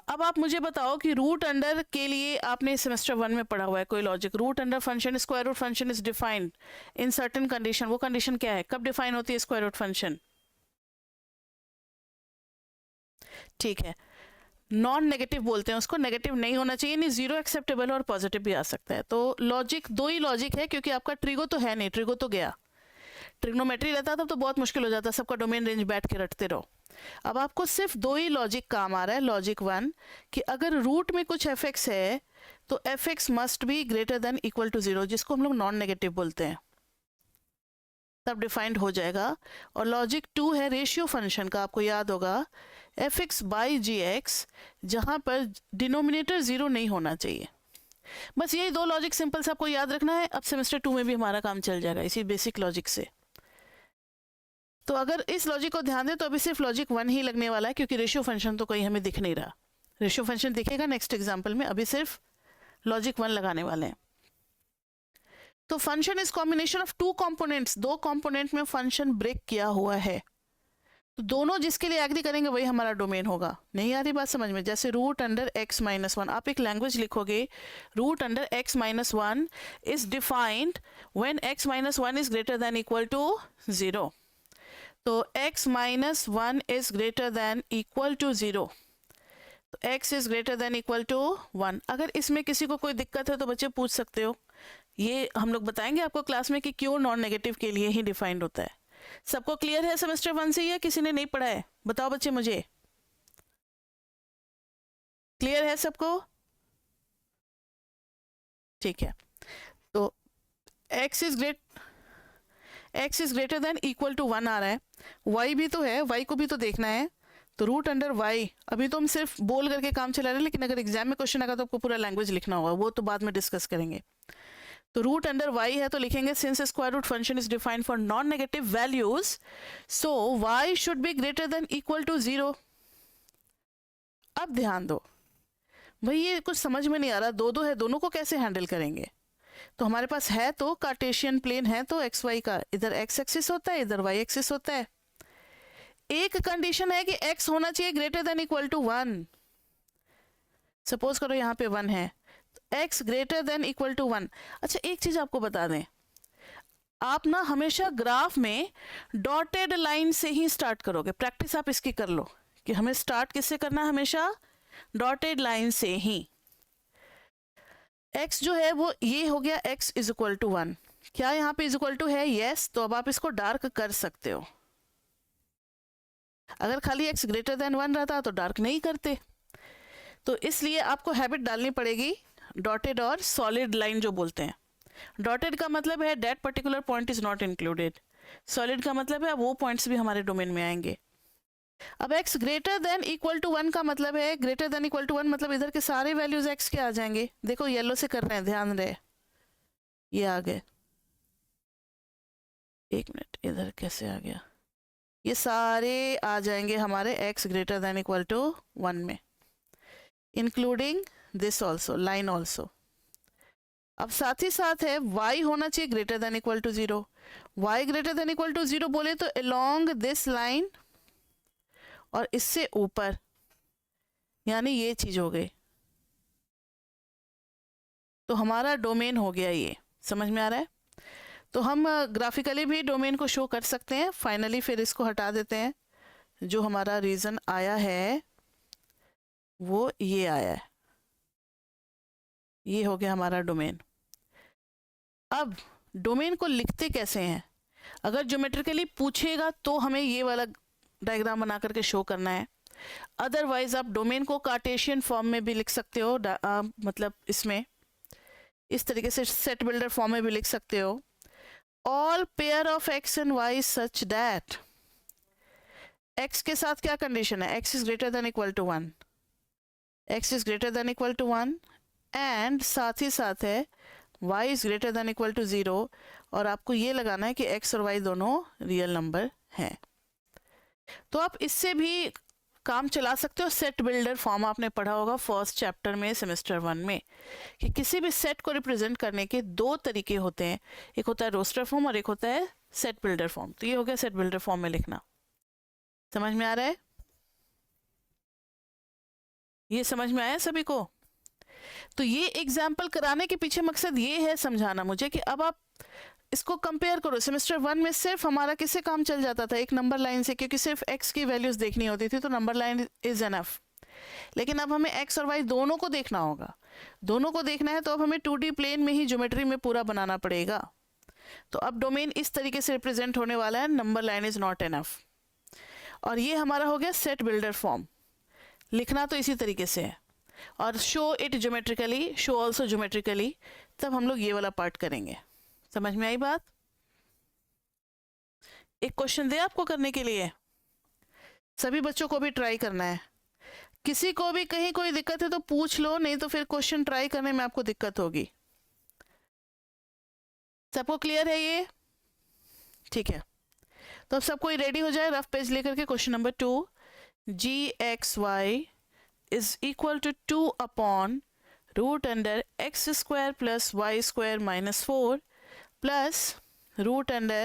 अब आप मुझे बताओ कि रूट अंडर के लिए आपने सेमेस्टर 1 में पढ़ा हुआ है कोई logic. Root under function, square root function is defined in certain condition. वो कंडीशन क्या है, कब डिफाइन होती है स्क्वायर रूट फंक्शन? ठीक है, नॉन नेगेटिव बोलते हैं उसको, नेगेटिव नहीं होना चाहिए, नहीं जीरो एक्सेप्टेबल और पॉजिटिव भी आ सकता है। तो लॉजिक दो ही लॉजिक है, क्योंकि आपका ट्रिगो तो है नहीं, ट्रिगो तो गया। ट्रिग्नोमेट्री रहता तब तो बहुत मुश्किल हो जाता, सबका डोमेन रेंज बैठ के रटते रहो। अब आपको सिर्फ दो ही लॉजिक काम आ रहा है। लॉजिक 1 कि अगर रूट में कुछ एफ एक्स है तो f x must be greater than equal to 0, जिसको हम लोग नॉन नेगेटिव बोलते हैं, तब डिफाइंड हो जाएगा। और लॉजिक 2 है रेशियो फंक्शन का, आपको याद होगा f x by g x, जहाँ पर डिनोमिनेटर 0 नहीं होना चाहिए। बस यही दो लॉजिक सिंपल से आपको याद रखना है। अब सेमेस्टर 2 में भी हमारा काम चल जाएगा इसी बेसिक लॉजिक से। तो अगर इस लॉजिक को ध्यान दें तो अभी सिर्फ लॉजिक 1 ही लगने वाला है, क्योंकि रेशियो फंक्शन तो कहीं हमें दिख नहीं रहा। रेशियो फंक्शन दिखेगा नेक्स्ट एग्जाम्पल में, अभी सिर्फ लॉजिक 1 लगाने वाले हैं। तो function is combination of two components, दो कंपोनेंट में फंक्शन ब्रेक किया हुआ है, तो दोनों जिसके लिए एग्री करेंगे वही हमारा डोमेन होगा। नहीं आ रही बात समझ में? जैसे रूट अंडर x माइनस 1, आप एक लैंग्वेज लिखोगे, root under x minus 1 is defined when x minus 1 is greater than equal to 0। तो x minus 1 is greater than equal to 0, तो x is greater than equal to 1। अगर इसमें किसी को कोई दिक्कत है तो बच्चे पूछ सकते हो, ये हम लोग बताएंगे आपको क्लास में कि क्यों नॉन नेगेटिव के लिए ही डिफाइंड होता है। सबको क्लियर है सेमेस्टर 1 से, या किसी ने नहीं पढ़ा है? बताओ बच्चे मुझे, क्लियर है सबको? ठीक है, तो x is greater than equal to 1 आ रहा है, y भी तो है, y को भी तो देखना है। तो रूट अंडर y, अभी तो हम सिर्फ बोल करके काम चला रहे हैं, लेकिन अगर एग्जाम में क्वेश्चन आएगा तो आपको पूरा लैंग्वेज लिखना होगा, वो तो बाद में डिस्कस करेंगे। तो रूट अंडर y है तो लिखेंगे since square root function is defined for non negative values, so y should be greater than equal to 0। अब ध्यान दो भाई, ये कुछ समझ में नहीं आ रहा, दो है, दोनों को कैसे हैंडल करेंगे? तो हमारे पास है तो कार्टेशियन प्लेन है, तो एक्स वाई का इधर एक्स एक्सिस होता है, इधर वाई एक्सिस होता है। एक कंडीशन है कि x होना चाहिए greater than equal to 1। Suppose करो यहाँ पे 1 है, x greater than equal to 1। अच्छा एक चीज आपको बता दें, आप ना हमेशा ग्राफ में डॉटेड लाइन से ही स्टार्ट करोगे। प्रैक्टिस आप इसकी कर लो कि हमें स्टार्ट किससे करना है, हमेशा डॉटेड लाइन से ही। x जो है वो ये हो गया, x इज इक्वल टू 1। क्या यहाँ पे इज इक्वल टू है? यस। तो अब आप इसको डार्क कर सकते हो। अगर खाली x ग्रेटर देन 1 रहता तो डार्क नहीं करते, तो इसलिए आपको हैबिट डालनी पड़ेगी डॉटेड और सॉलिड लाइन जो बोलते हैं। डॉटेड का मतलब है that particular point is not included, solid का मतलब है वो पॉइंट्स भी हमारे डोमेन में आएंगे। अब x greater than equal to 1 का मतलब है, ग्रेटर देन इक्वल टू 1 मतलब इधर के सारे वैल्यूज x के आ जाएंगे। देखो येलो से कर रहे हैं, ध्यान रहे, ये आ गए। एक मिनट, इधर कैसे आ गया? ये सारे आ जाएंगे हमारे x greater than equal to 1 में, including this also, line also. अब साथ ही साथ है y होना चाहिए greater than equal to 0। y greater than equal to 0 बोले तो अलोंग दिस लाइन और इससे ऊपर, यानी ये चीज हो गई, तो हमारा डोमेन हो गया। ये समझ में आ रहा है? तो हम ग्राफिकली भी डोमेन को शो कर सकते हैं। फाइनली फिर इसको हटा देते हैं, जो हमारा रीजन आया है वो ये आया है, ये हो गया हमारा डोमेन। अब डोमेन को लिखते कैसे हैं? अगर ज्योमेट्रिकली पूछेगा तो हमें ये वाला डायग्राम बना करके शो करना है, अदरवाइज आप डोमेन को कार्टेशियन फॉर्म में भी लिख सकते हो, मतलब इसमें इस तरीके से सेट बिल्डर फॉर्म में भी लिख सकते हो। All pair of x and y such that, x के साथ क्या कंडीशन है? X is greater than equal to 1, x is greater than equal to 1 and साथ ही साथ है y is greater than equal to 0, और आपको ये लगाना है कि x और y दोनों रियल नंबर हैं। तो आप इससे भी काम चला सकते हो। सेट बिल्डर फॉर्म आपने पढ़ा होगा फर्स्ट चैप्टर में सेमेस्टर 1 में, कि किसी भी सेट को रिप्रेजेंट करने के दो तरीके होते हैं, एक होता है रोस्टर फॉर्म और एक होता है सेट बिल्डर फॉर्म। तो ये हो गया सेट बिल्डर फॉर्म में लिखना। समझ में आ रहा है? ये समझ में आया सभी को? तो ये एग्जाम्पल कराने के पीछे मकसद ये है समझाना मुझे कि अब आप इसको कंपेयर करो। सेमेस्टर 1 में सिर्फ हमारा किससे काम चल जाता था, एक नंबर लाइन से, क्योंकि सिर्फ x की वैल्यूज देखनी होती थी, तो नंबर लाइन इज एनफ। लेकिन अब हमें x और y दोनों को देखना होगा। दोनों को देखना है तो अब हमें 2D प्लेन में ही ज्योमेट्री में पूरा बनाना पड़ेगा। तो अब डोमेन इस तरीके से रिप्रेजेंट होने वाला है, number line is not enough. और ये हमारा हो गया सेट बिल्डर फॉर्म। लिखना तो इसी तरीके से है। और show it geometrically, show also geometrically, तब हम लोग ये वाला पार्ट करेंगे। समझ में आई बात? एक क्वेश्चन दे आपको करने के लिए, सभी बच्चों को भी ट्राई करना है। किसी को भी कहीं कोई दिक्कत है तो पूछ लो, नहीं तो फिर क्वेश्चन ट्राई करने में आपको दिक्कत होगी। सबको क्लियर है ये? ठीक है, तो अब सब कोई रेडी हो जाए रफ पेज लेकर के। Question number 2, gxy is equal to 2 upon root under x square plus y square minus 4 plus root under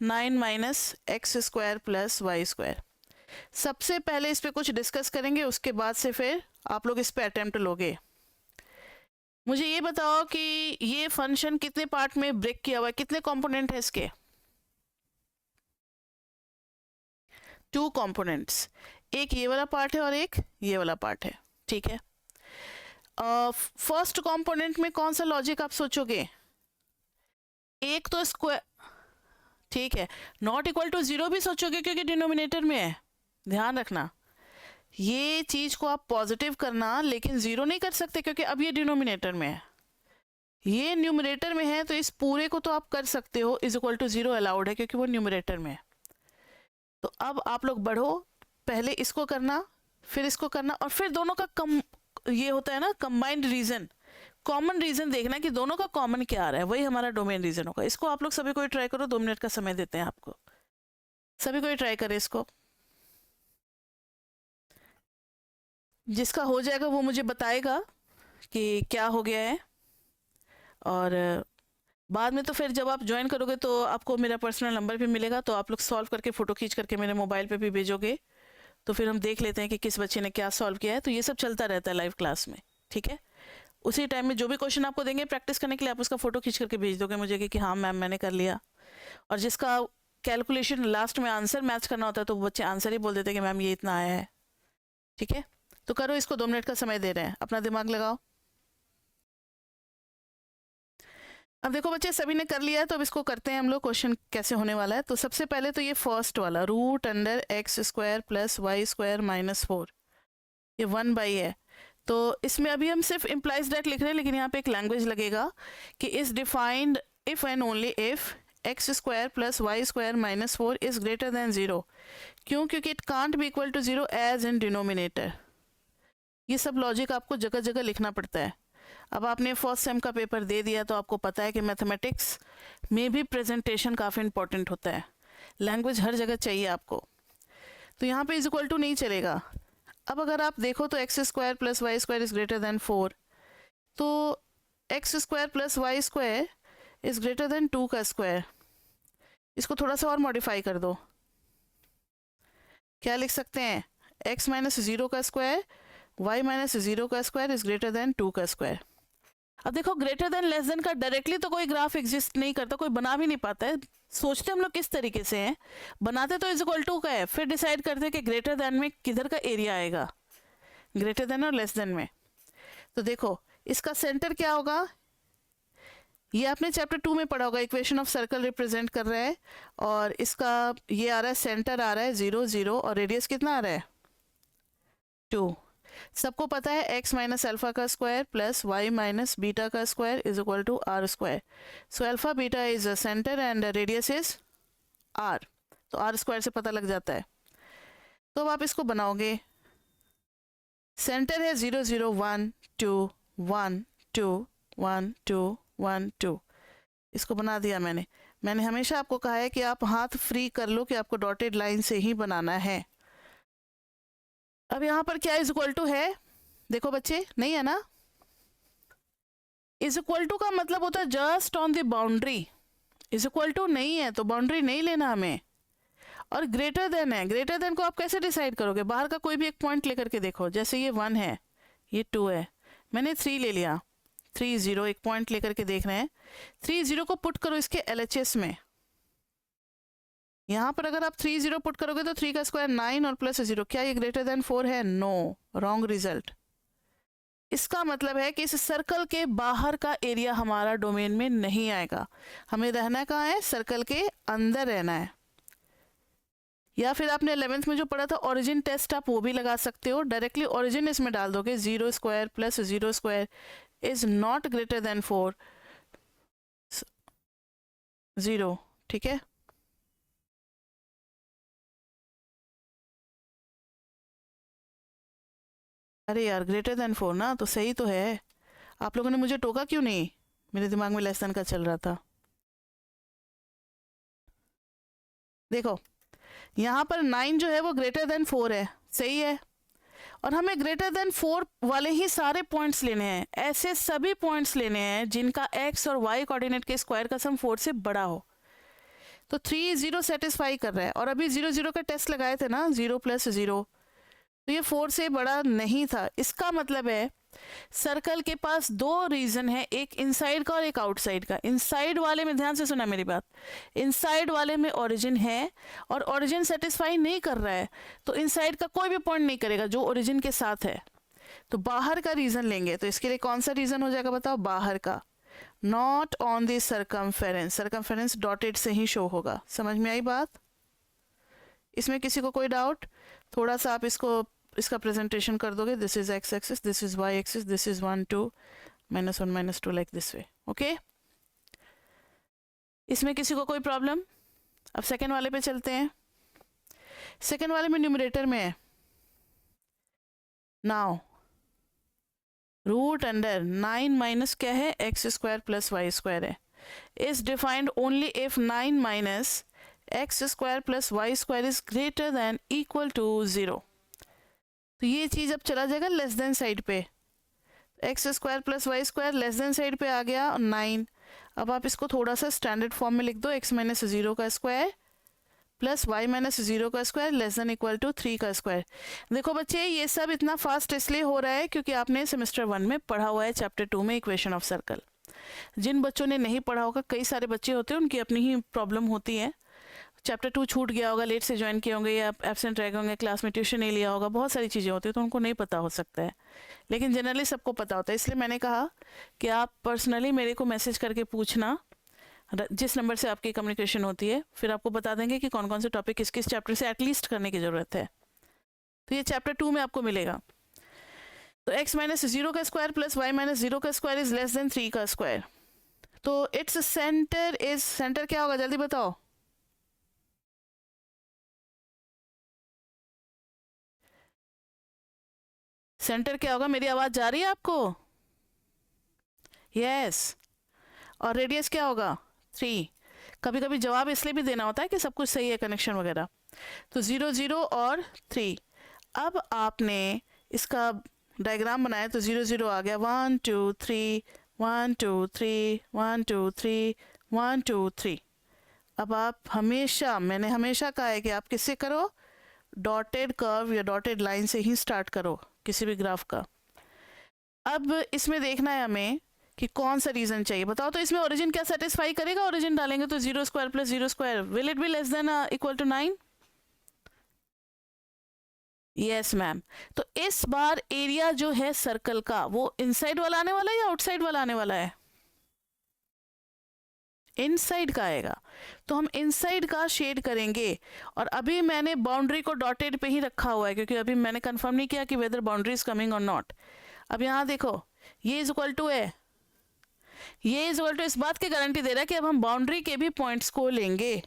9 minus x square plus y square। सबसे पहले इस पे कुछ डिस्कस करेंगे, उसके बाद से फिर आप लोग इस पे अटेम्प्ट लोगे। मुझे ये बताओ कि ये फंक्शन कितने पार्ट में ब्रेक किया हुआ है, कितने कंपोनेंट है इसके? 2 कंपोनेंट्स, एक ये वाला पार्ट है और एक ये वाला पार्ट है। ठीक है, फर्स्ट कंपोनेंट में कौन सा लॉजिक आप सोचोगे? एक तो स्क्वायर, ठीक है, नॉट इक्वल टू 0 भी सोचोगे क्योंकि डिनोमिनेटर में है। ध्यान रखना, ये चीज को आप पॉजिटिव करना, लेकिन 0 नहीं कर सकते क्योंकि अब ये डिनोमिनेटर में है। ये न्यूमरेटर में है तो इस पूरे को तो आप कर सकते हो, इज इक्वल टू 0 अलाउड है क्योंकि वो न्यूमरेटर में है। तो अब आप लोग बढ़ो, पहले इसको करना, फिर इसको करना, और फिर दोनों का ये होता है ना कंबाइंड रीजन, कॉमन रीजन देखना कि दोनों का कॉमन क्या आ रहा है, वही हमारा डोमेन रीजन होगा। इसको आप लोग सभी को ही ट्राई करो, 2 मिनट का समय देते हैं आपको, सभी को ही ट्राई करें इसको। जिसका हो जाएगा वो मुझे बताएगा कि क्या हो गया है, और बाद में तो फिर जब आप ज्वाइन करोगे तो आपको मेरा पर्सनल नंबर भी मिलेगा, तो आप लोग सॉल्व करके फ़ोटो खींच करके मेरे मोबाइल पे भी भेजोगे, तो फिर हम देख लेते हैं कि किस बच्चे ने क्या सॉल्व किया है। तो ये सब चलता रहता है लाइव क्लास में, ठीक है। उसी टाइम में जो भी क्वेश्चन आपको देंगे प्रैक्टिस करने के लिए, आप उसका फ़ोटो खींच करके भेज दोगे मुझे कि हाँ मैम मैंने कर लिया। और जिसका कैलकुलेशन लास्ट में आंसर मैच करना होता है तो बच्चे आंसर ही बोल देते हैं कि मैम ये इतना आया है, ठीक है। तो करो इसको, 2 मिनट का समय दे रहे हैं, अपना दिमाग लगाओ। अब देखो बच्चे सभी ने कर लिया है, तो अब इसको करते हैं हम लोग, क्वेश्चन कैसे होने वाला है। तो सबसे पहले तो ये फर्स्ट वाला root under x square plus Y square minus 4, ये 1/, है। तो इसमें अभी हम सिर्फ इम्प्लाइज दैट लिख रहे हैं, लेकिन यहाँ पे एक लैंग्वेज लगेगा कि is defined if and only if x square plus Y square minus 4 is greater than 0। क्यों? क्योंकि it can't be equal to 0 as in denominator. ये सब लॉजिक आपको जगह जगह लिखना पड़ता है। अब आपने फर्स्ट सेम का पेपर दे दिया तो आपको पता है कि मैथमेटिक्स में भी प्रेजेंटेशन काफ़ी इंपॉर्टेंट होता है, लैंग्वेज हर जगह चाहिए आपको। तो यहाँ पे इज इक्वल टू नहीं चलेगा। अब अगर आप देखो तो x square plus Y square is greater than 4, तो x square plus Y square is greater than 2 का स्क्वायर। इसको थोड़ा सा और मॉडिफाई कर दो, क्या लिख सकते हैं? एक्स माइनस 0 का स्क्वायर y माइनस 0 का स्क्वायर इज ग्रेटर देन 2 का स्क्वायर। अब देखो ग्रेटर देन लेस देन का डायरेक्टली तो कोई ग्राफ एग्जिस्ट नहीं करता, कोई बना भी नहीं पाता है। सोचते हम लोग किस तरीके से हैं, बनाते तो इज इक्वल टू का है, फिर डिसाइड करते हैं कि ग्रेटर देन में किधर का एरिया आएगा, ग्रेटर देन और लेस देन में। तो देखो इसका सेंटर क्या होगा, ये आपने चैप्टर 2 में पढ़ा होगा, इक्वेशन ऑफ सर्कल रिप्रेजेंट कर रहा है, और इसका ये आ रहा है, सेंटर आ रहा है 0 0, और रेडियस कितना आ रहा है 2। सबको पता है x माइनस अल्फा का square plus y minus beta का square is equal to r square. So alpha beta is a centre and radius is r, तो r स्क्वायर से पता लग जाता है। तो अब आप इसको बनाओगे, सेंटर है 0 0 1 2 1 2 1 2 1 2, इसको बना दिया मैंने हमेशा आपको कहा है कि आप हाथ फ्री कर लो कि आपको डॉटेड लाइन से ही बनाना है। अब यहाँ पर क्या इज इक्वल टू है, देखो बच्चे, नहीं है ना। इज इक्वल टू का मतलब होता है just on the boundary, is equal to नहीं है तो बाउंड्री नहीं लेना हमें। और ग्रेटर देन है, ग्रेटर देन को आप कैसे डिसाइड करोगे, बाहर का कोई भी एक पॉइंट लेकर के देखो, जैसे ये 1 है, ये 2 है, मैंने 3 ले लिया, 3 0, एक पॉइंट लेकर के देख रहे हैं, 3 0 को पुट करो इसके LHS में। यहाँ पर अगर आप 3 0 पुट करोगे तो 3 का स्क्वायर 9 और प्लस 0, क्या ये ग्रेटर देन 4 है? No, wrong result. इसका मतलब है कि इस सर्कल के बाहर का एरिया हमारा डोमेन में नहीं आएगा, हमें रहना कहाँ है, सर्कल के अंदर रहना है। या फिर आपने 11th में जो पढ़ा था ओरिजिन टेस्ट, आप वो भी लगा सकते हो, डायरेक्टली ओरिजिन इसमें डाल दोगे, 0 square plus 0 square is not greater than 4 0, ठीक है। अरे यार ग्रेटर देन 4 ना, तो सही तो है, आप लोगों ने मुझे टोका क्यों नहीं, मेरे दिमाग में लेस देन का चल रहा था। देखो यहाँ पर 9 जो है वो ग्रेटर देन 4 है, सही है, और हमें ग्रेटर देन 4 वाले ही सारे पॉइंट्स लेने हैं, ऐसे सभी पॉइंट्स लेने हैं जिनका x और y कोऑर्डिनेट के स्क्वायर का सम 4 से बड़ा हो। तो 3 0 सेटिस्फाई कर रहा है, और अभी 0 0 का टेस्ट लगाए थे ना, 0 प्लस 0, तो ये 4 से बड़ा नहीं था। इसका मतलब है सर्कल के पास दो रीजन है, एक इनसाइड का और एक आउटसाइड का। इनसाइड वाले में, ध्यान से सुना मेरी बात, इनसाइड वाले में ओरिजिन है और ओरिजिन सेटिस्फाई नहीं कर रहा है, तो इनसाइड का कोई भी पॉइंट नहीं करेगा जो ओरिजिन के साथ है, तो बाहर का रीजन लेंगे। तो इसके लिए कौन सा रीजन हो जाएगा बताओ, बाहर का, not on the circumference, circumference dotted से ही शो होगा। समझ में आई बात? इसमें किसी को कोई डाउट? थोड़ा सा आप इसका प्रेजेंटेशन कर दोगे, this is x axis, this is y axis, this is 1 2 -1 -2 like this way, okay. इसमें किसी को कोई प्रॉब्लम? अब सेकेंड वाले पे चलते हैं। सेकेंड वाले में न्यूमरेटर में है, नाउ रूट अंडर 9 माइनस क्या है, X square plus Y square है, is defined only if 9 minus X square plus Y square is greater than equal to 0। तो ये चीज़ अब चला जाएगा लेस देन साइड पे, X square plus Y square less than side पे आ गया, और 9। अब आप इसको थोड़ा सा स्टैंडर्ड फॉर्म में लिख दो, x माइनस 0 का स्क्वायर प्लस y माइनस 0 का square less than equal to 3 का स्क्वायर। देखो बच्चे ये सब इतना फास्ट इसलिए हो रहा है क्योंकि आपने सेमेस्टर 1 में पढ़ा हुआ है चैप्टर 2 में इक्वेशन ऑफ सर्कल। जिन बच्चों ने नहीं पढ़ा होगा, कई सारे बच्चे होते हैं उनकी अपनी ही प्रॉब्लम होती है, चैप्टर 2 छूट गया होगा, लेट से ज्वाइन किए होंगे या एब्सेंट रह गए होंगे, क्लास में ट्यूशन नहीं लिया होगा, बहुत सारी चीज़ें होती है तो उनको नहीं पता हो सकता है, लेकिन जनरली सबको पता होता है। इसलिए मैंने कहा कि आप पर्सनली मेरे को मैसेज करके पूछना, जिस नंबर से आपकी कम्युनिकेशन होती है, फिर आपको बता देंगे कि कौन कौन से टॉपिक किस किस चैप्टर से एटलीस्ट करने की ज़रूरत है। तो ये चैप्टर 2 में आपको मिलेगा। तो x माइनस 0 का स्क्वायर प्लस y माइनस 0 का स्क्वायर इज लेस देन 3 का स्क्वायर। तो इट्स सेंटर इज, सेंटर क्या होगा जल्दी बताओ, सेंटर क्या होगा? मेरी आवाज जा रही है आपको? यस। और रेडियस क्या होगा? 3। कभी कभी जवाब इसलिए भी देना होता है कि सब कुछ सही है, कनेक्शन वगैरह। तो 0 0 और 3। अब आपने इसका डायग्राम बनाया तो 0 0 आ गया, 1 2 3 1 2 3 1 2 3 1 2 3। अब आप हमेशा, मैंने हमेशा कहा है कि आप किससे करो, डॉटेड कर्व या डॉटेड लाइन से ही स्टार्ट करो किसी भी ग्राफ का। अब इसमें देखना है हमें कि कौन सा रीजन चाहिए, बताओ। तो इसमें ओरिजिन क्या सेटिस्फाई करेगा? ओरिजिन डालेंगे तो 0 square plus 0 square, will it be less than equal to 9? Yes ma'am. तो इस बार एरिया जो है सर्कल का वो इनसाइड वाला आने वाला है या आउटसाइड वाला आने वाला है? इनसाइड का आएगा, तो हम इनसाइड का शेड करेंगे। और अभी मैंने बाउंड्री को डॉटेड पे ही रखा हुआ है क्योंकि अभी मैंने कंफर्म नहीं किया कि वेदर बाउंड्री इज कमिंग और नॉट। अब यहाँ देखो, ये इज इक्वल टू है, ये इज इक्वल टू, इस बात की गारंटी दे रहा है कि अब हम बाउंड्री के भी पॉइंट्स को लेंगे।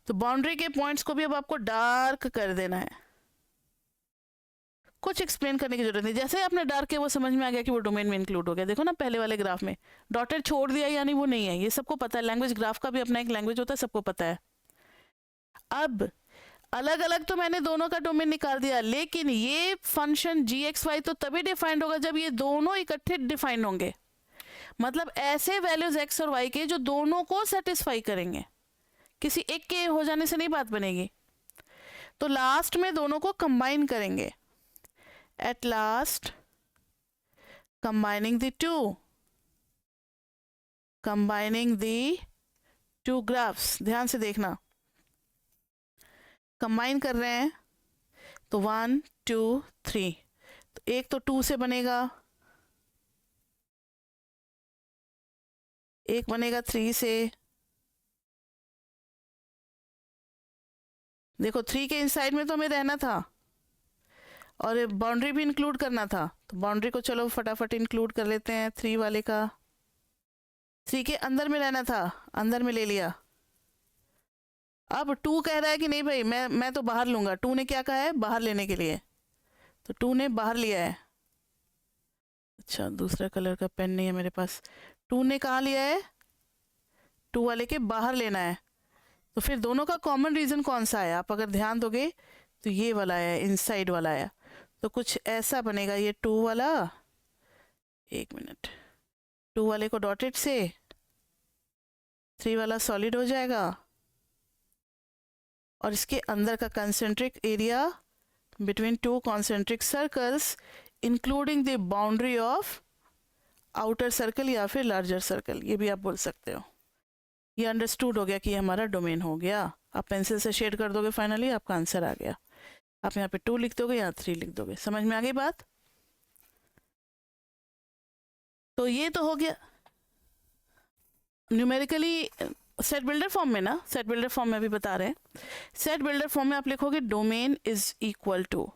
तो बाउंड्री के पॉइंट्स को भी अब आपको डार्क कर देना है, कुछ एक्सप्लेन करने की जरूरत नहीं। जैसे आपने डार्क किया वो समझ में आ गया कि वो डोमेन में इंक्लूड हो गया। देखो ना पहले वाले ग्राफ में डॉटेड छोड़ दिया, यानी वो नहीं है, ये सबको पता है। लैंग्वेज, ग्राफ का भी अपना एक लैंग्वेज होता है, सबको पता है। अब अलग अलग तो मैंने दोनों का डोमेन निकाल दिया, लेकिन ये फंक्शन जी एक्स वाई तो तभी डिफाइंड होगा जब ये दोनों इकट्ठे डिफाइंड होंगे, मतलब ऐसे वैल्यूज एक्स और वाई के जो दोनों को सेटिस्फाई करेंगे, किसी एक के हो जाने से नहीं बात बनेगी। तो लास्ट में दोनों को कंबाइन करेंगे, at last combining the two graphs। ध्यान से देखना, कंबाइन कर रहे हैं तो 1 2 3, तो एक तो 2 से बनेगा, एक बनेगा 3 से। देखो 3 के इनसाइड में तो हमें रहना था और बाउंड्री भी इंक्लूड करना था, तो बाउंड्री को चलो फटाफट इंक्लूड कर लेते हैं। 3 वाले का 3 के अंदर में रहना था, अंदर में ले लिया। अब 2 कह रहा है कि नहीं भाई मैं तो बाहर लूंगा। 2 ने क्या कहा है, बाहर लेने के लिए, तो 2 ने बाहर लिया है। अच्छा, दूसरा कलर का पेन नहीं है मेरे पास। 2 ने कहाँ लिया है, 2 वाले के बाहर लेना है। तो फिर दोनों का कॉमन रीजन कौन सा है, आप अगर ध्यान दोगे तो ये वाला है, इनसाइड वाला है। तो कुछ ऐसा बनेगा, ये 2 वाला, एक मिनट, 2 वाले को डॉटेड से 3 वाला सॉलिड हो जाएगा, और इसके अंदर का concentric area between 2 concentric circles including the boundary of outer circle या फिर लार्जर सर्कल, ये भी आप बोल सकते हो। ये अंडरस्टूड हो गया कि ये हमारा डोमेन हो गया। आप पेंसिल से शेड कर दोगे, फाइनली आपका आंसर आ गया। आप यहाँ पे 2 लिख दोगे, यहाँ 3 लिख दोगे। समझ में आ गई बात? तो ये तो हो गया न्यूमेरिकली सेट बिल्डर फॉर्म में ना, सेट बिल्डर फॉर्म में भी बता रहे हैं। सेट बिल्डर फॉर्म में आप लिखोगे domain is equal to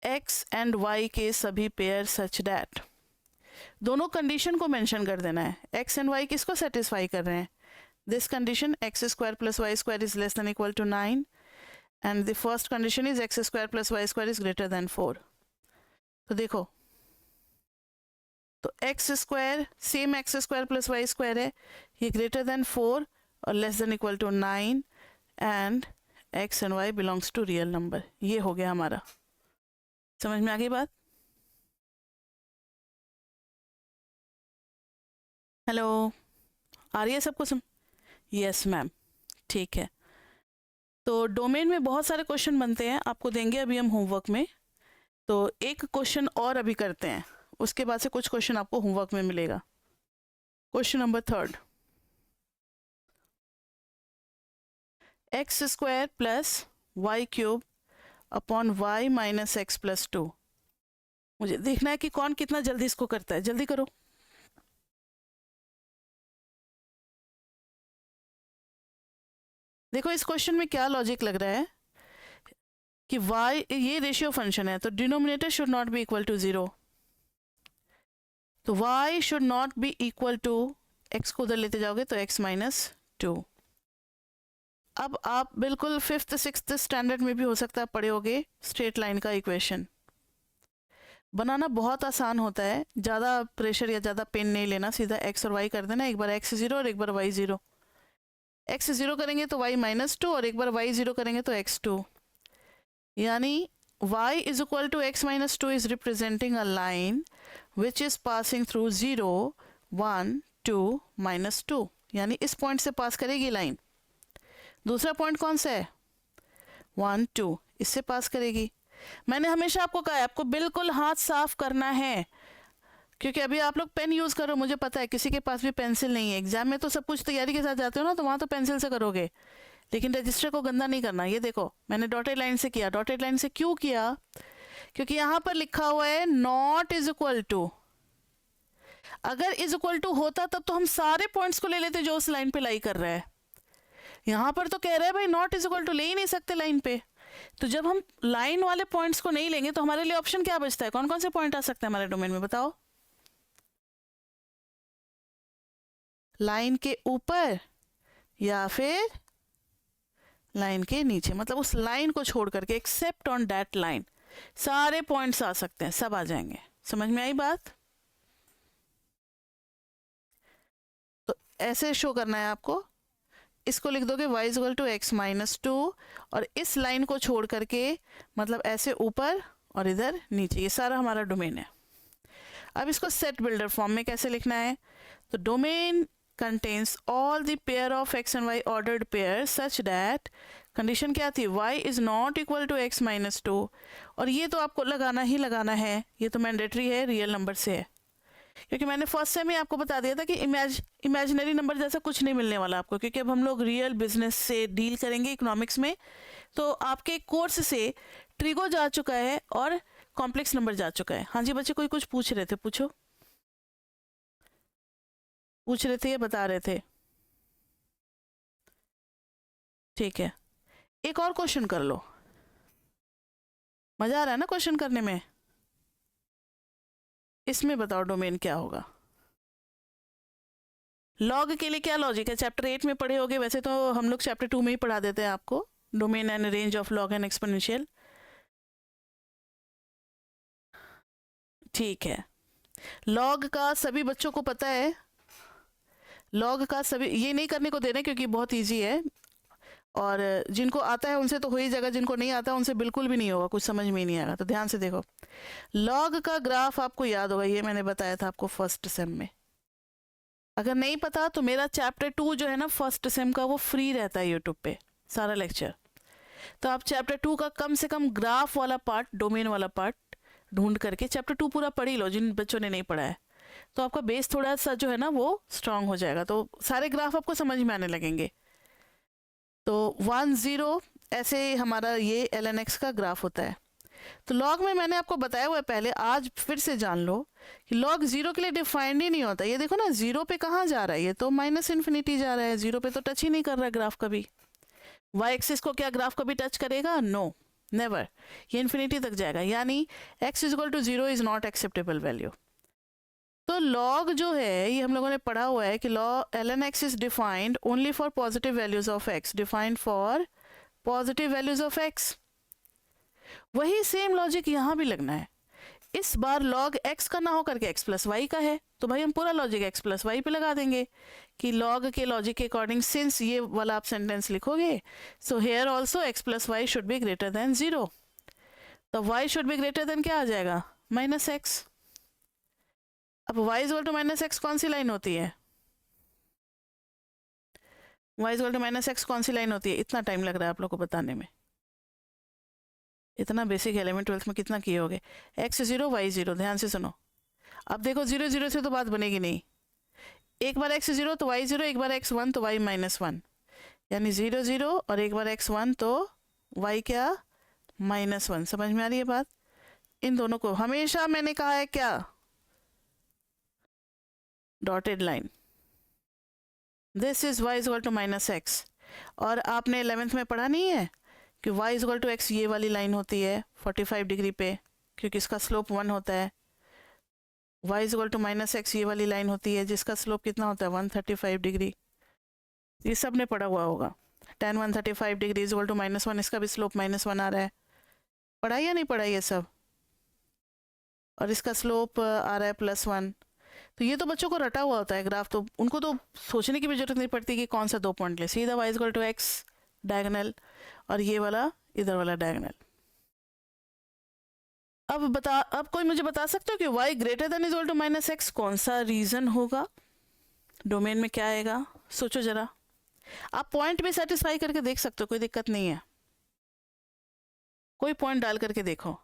x and y के सभी पेयर सच दैट, दोनों कंडीशन को मेंशन कर देना है। एक्स एंड वाई किसको सेटिस्फाई कर रहे हैं, this condition x square plus Y square is less than equal to 9 and the first condition is x square plus Y square is greater than 4। तो देखो, तो x square same x square plus Y square है, ये greater than 4 और less than equal to 9 and x and y belongs to real number. ये हो गया हमारा। समझ में आ गई बात? हेलो, आ रही है सबको यस मैम, ठीक है। तो डोमेन में बहुत सारे क्वेश्चन बनते हैं, आपको देंगे अभी हम होमवर्क में। तो एक क्वेश्चन और अभी करते हैं, उसके बाद से कुछ क्वेश्चन आपको होमवर्क में मिलेगा। Question number 3, x square plus y cube upon y minus x plus 2। मुझे देखना है कि कौन कितना जल्दी इसको करता है, जल्दी करो। देखो इस क्वेश्चन में क्या लॉजिक लग रहा है कि y ये रेशियो फंक्शन है, तो denominator should not be equal to 0, तो y should not be equal to, x को उधर लेते जाओगे तो x माइनस 2। अब आप बिल्कुल 5th 6th स्टैंडर्ड में भी हो सकता है पढ़े होगे स्ट्रेट लाइन का इक्वेशन। बनाना बहुत आसान होता है, ज़्यादा प्रेशर या ज़्यादा पेन नहीं लेना, सीधा x और y कर देना। एक बार x 0 और एक बार y 0। x 0 करेंगे तो y माइनस 2 और एक बार y 0 करेंगे तो x 2, यानी y is equal to x minus 2 is representing a line which is passing through 0 1 2 minus 2, यानी इस पॉइंट से पास करेगी लाइन। दूसरा पॉइंट कौन सा है, 1 2, इससे पास करेगी। मैंने हमेशा आपको कहा है आपको बिल्कुल हाथ साफ करना है, क्योंकि अभी आप लोग पेन यूज़ करो, मुझे पता है किसी के पास भी पेंसिल नहीं है। एग्जाम में तो सब कुछ तैयारी के साथ जाते हो ना, तो वहाँ तो पेंसिल से करोगे, लेकिन रजिस्टर को गंदा नहीं करना। ये देखो मैंने डॉटेड लाइन से किया। डॉटेड लाइन से क्यों किया, क्योंकि यहाँ पर लिखा हुआ है नॉट इज इक्वल टू। अगर इज इक्वल टू होता तब तो हम सारे पॉइंट्स को ले लेते जो उस लाइन पे लाई कर रहा है। यहाँ पर तो कह रहा है भाई नॉट इज इक्वल टू, ले ही नहीं सकते लाइन पे। तो जब हम लाइन वाले पॉइंट्स को नहीं लेंगे तो हमारे लिए ऑप्शन क्या बचता है, कौन कौन से पॉइंट आ सकते हैं हमारे डोमेन में, बताओ। लाइन के ऊपर या फिर लाइन के नीचे, मतलब उस लाइन को छोड़ करके, एक्सेप्ट ऑन दैट लाइन सारे पॉइंट्स आ सकते हैं, सब आ जाएंगे। समझ में आई बात? तो ऐसे शो करना है आपको इसको लिख दोगे y is equal to x minus two, और इस लाइन को छोड़ करके मतलब ऐसे ऊपर और इधर नीचे, ये सारा हमारा डोमेन है। अब इसको सेट बिल्डर फॉर्म में कैसे लिखना है, तो domain contains all the pair of x and y ordered pair such that, condition क्या थी, y is not equal to x minus two, और ये तो आपको लगाना ही लगाना है, ये तो मैंडेटरी है, रियल नंबर से है, क्योंकि मैंने फर्स्ट सेम में आपको बता दिया था कि इमेजिनरी नंबर जैसा कुछ नहीं मिलने वाला आपको, क्योंकि अब हम लोग रियल बिजनेस से डील करेंगे इकोनॉमिक्स में। तो आपके कोर्स से ट्रिगो जा चुका है और कॉम्प्लेक्स नंबर जा चुका है। हाँ जी बच्चे, कोई कुछ पूछ रहे थे, पूछ रहे थे या बता रहे थे? ठीक है, एक और क्वेश्चन कर लो, मजा आ रहा है ना क्वेश्चन करने में। इसमें बताओ डोमेन क्या होगा। लॉग के लिए क्या लॉजिक है, चैप्टर 8 में पढ़े होगे, वैसे तो हम लोग चैप्टर 2 में ही पढ़ा देते हैं आपको, domain and range of log and exponential. ठीक है, लॉग का सभी बच्चों को पता है, लॉग का सभी, ये नहीं करने को दे रहे क्योंकि बहुत इजी है, और जिनको आता है उनसे तो हो ही जाएगा, जिनको नहीं आता उनसे बिल्कुल भी नहीं होगा, कुछ समझ में ही नहीं आएगा। तो ध्यान से देखो, लॉग का ग्राफ आपको याद होगा, ये मैंने बताया था आपको फर्स्ट सेम में। अगर नहीं पता तो मेरा चैप्टर 2 जो है ना फर्स्ट सेम का, वो फ्री रहता है यूट्यूब पे सारा लेक्चर, तो आप चैप्टर 2 का कम से कम ग्राफ वाला पार्ट, डोमेन वाला पार्ट ढूंढ करके चैप्टर 2 पूरा पढ़ ही लो, जिन बच्चों ने नहीं पढ़ा है, तो आपका बेस थोड़ा सा जो है ना वो स्ट्रांग हो जाएगा, तो सारे ग्राफ आपको समझ में आने लगेंगे। तो 1 0 ऐसे हमारा ये ln(x) का ग्राफ होता है। तो लॉग में मैंने आपको बताया हुआ है पहले, आज फिर से जान लो कि लॉग 0 के लिए डिफाइंड ही नहीं होता। ये देखो ना, 0 पे कहाँ जा रहा है, ये तो माइनस इन्फिनिटी जा रहा है, 0 पे तो टच ही नहीं कर रहा है ग्राफ कभी। y एक्सिस को क्या ग्राफ कभी टच करेगा? नो, नेवर, ये इन्फिनिटी तक जाएगा, यानी x is equal to 0 is not acceptable value. तो लॉग जो है ये हम लोगों ने पढ़ा हुआ है कि ln(x) is defined only for positive values of x, defined for positive values of x। वही सेम लॉजिक यहाँ भी लगना है, इस बार log x का ना हो करके x प्लस वाई का है, तो भाई हम पूरा लॉजिक x प्लस वाई पे लगा देंगे कि log के लॉजिक के अकॉर्डिंग सिंस ये वाला आप सेंटेंस लिखोगे, so here also x plus y should be greater than 0, तो y should be greater than क्या आ जाएगा, माइनस एक्स। अब y is equal to minus x कौन सी लाइन होती है, y is equal to minus x कौन सी लाइन होती है? इतना टाइम लग रहा है आप लोग को बताने में, इतना बेसिक 11th 12th में कितना किए होगे। x 0 y 0, ध्यान से सुनो। अब देखो 0 0 से तो बात बनेगी नहीं, एक बार x 0 तो y 0, एक बार x 1 तो y माइनस 1, यानी 0 0 और एक बार x 1 तो y क्या, माइनस 1। समझ में आ रही है बात? इन दोनों को हमेशा मैंने कहा है क्या, dotted line, this is y is equal to minus x. और आपने 11th में पढ़ा नहीं है कि y is equal to x ये वाली लाइन होती है 45 डिग्री पे, क्योंकि इसका स्लोप 1 होता है। y is equal to minus x ये वाली लाइन होती है जिसका स्लोप कितना होता है, 135 डिग्री। ये सब ने पढ़ा हुआ होगा। tan 135 degree is equal to minus 1, इसका भी स्लोप माइनस 1 आ रहा है, पढ़ा या नहीं पढ़ा ये सब? और इसका स्लोप आ रहा है प्लस 1। तो ये तो बच्चों को रटा हुआ होता है ग्राफ, तो उनको तो सोचने की भी जरूरत नहीं पड़ती कि कौन सा 2 पॉइंट ले, सीधा y is equal to x diagonal और ये वाला इधर वाला डायगोनल। अब कोई मुझे बता सकते हो कि y greater than is equal to minus x कौन सा रीजन होगा, डोमेन में क्या आएगा? सोचो जरा, आप पॉइंट भी सेटिस्फाई करके देख सकते हो, कोई दिक्कत नहीं है, कोई पॉइंट डाल करके देखो।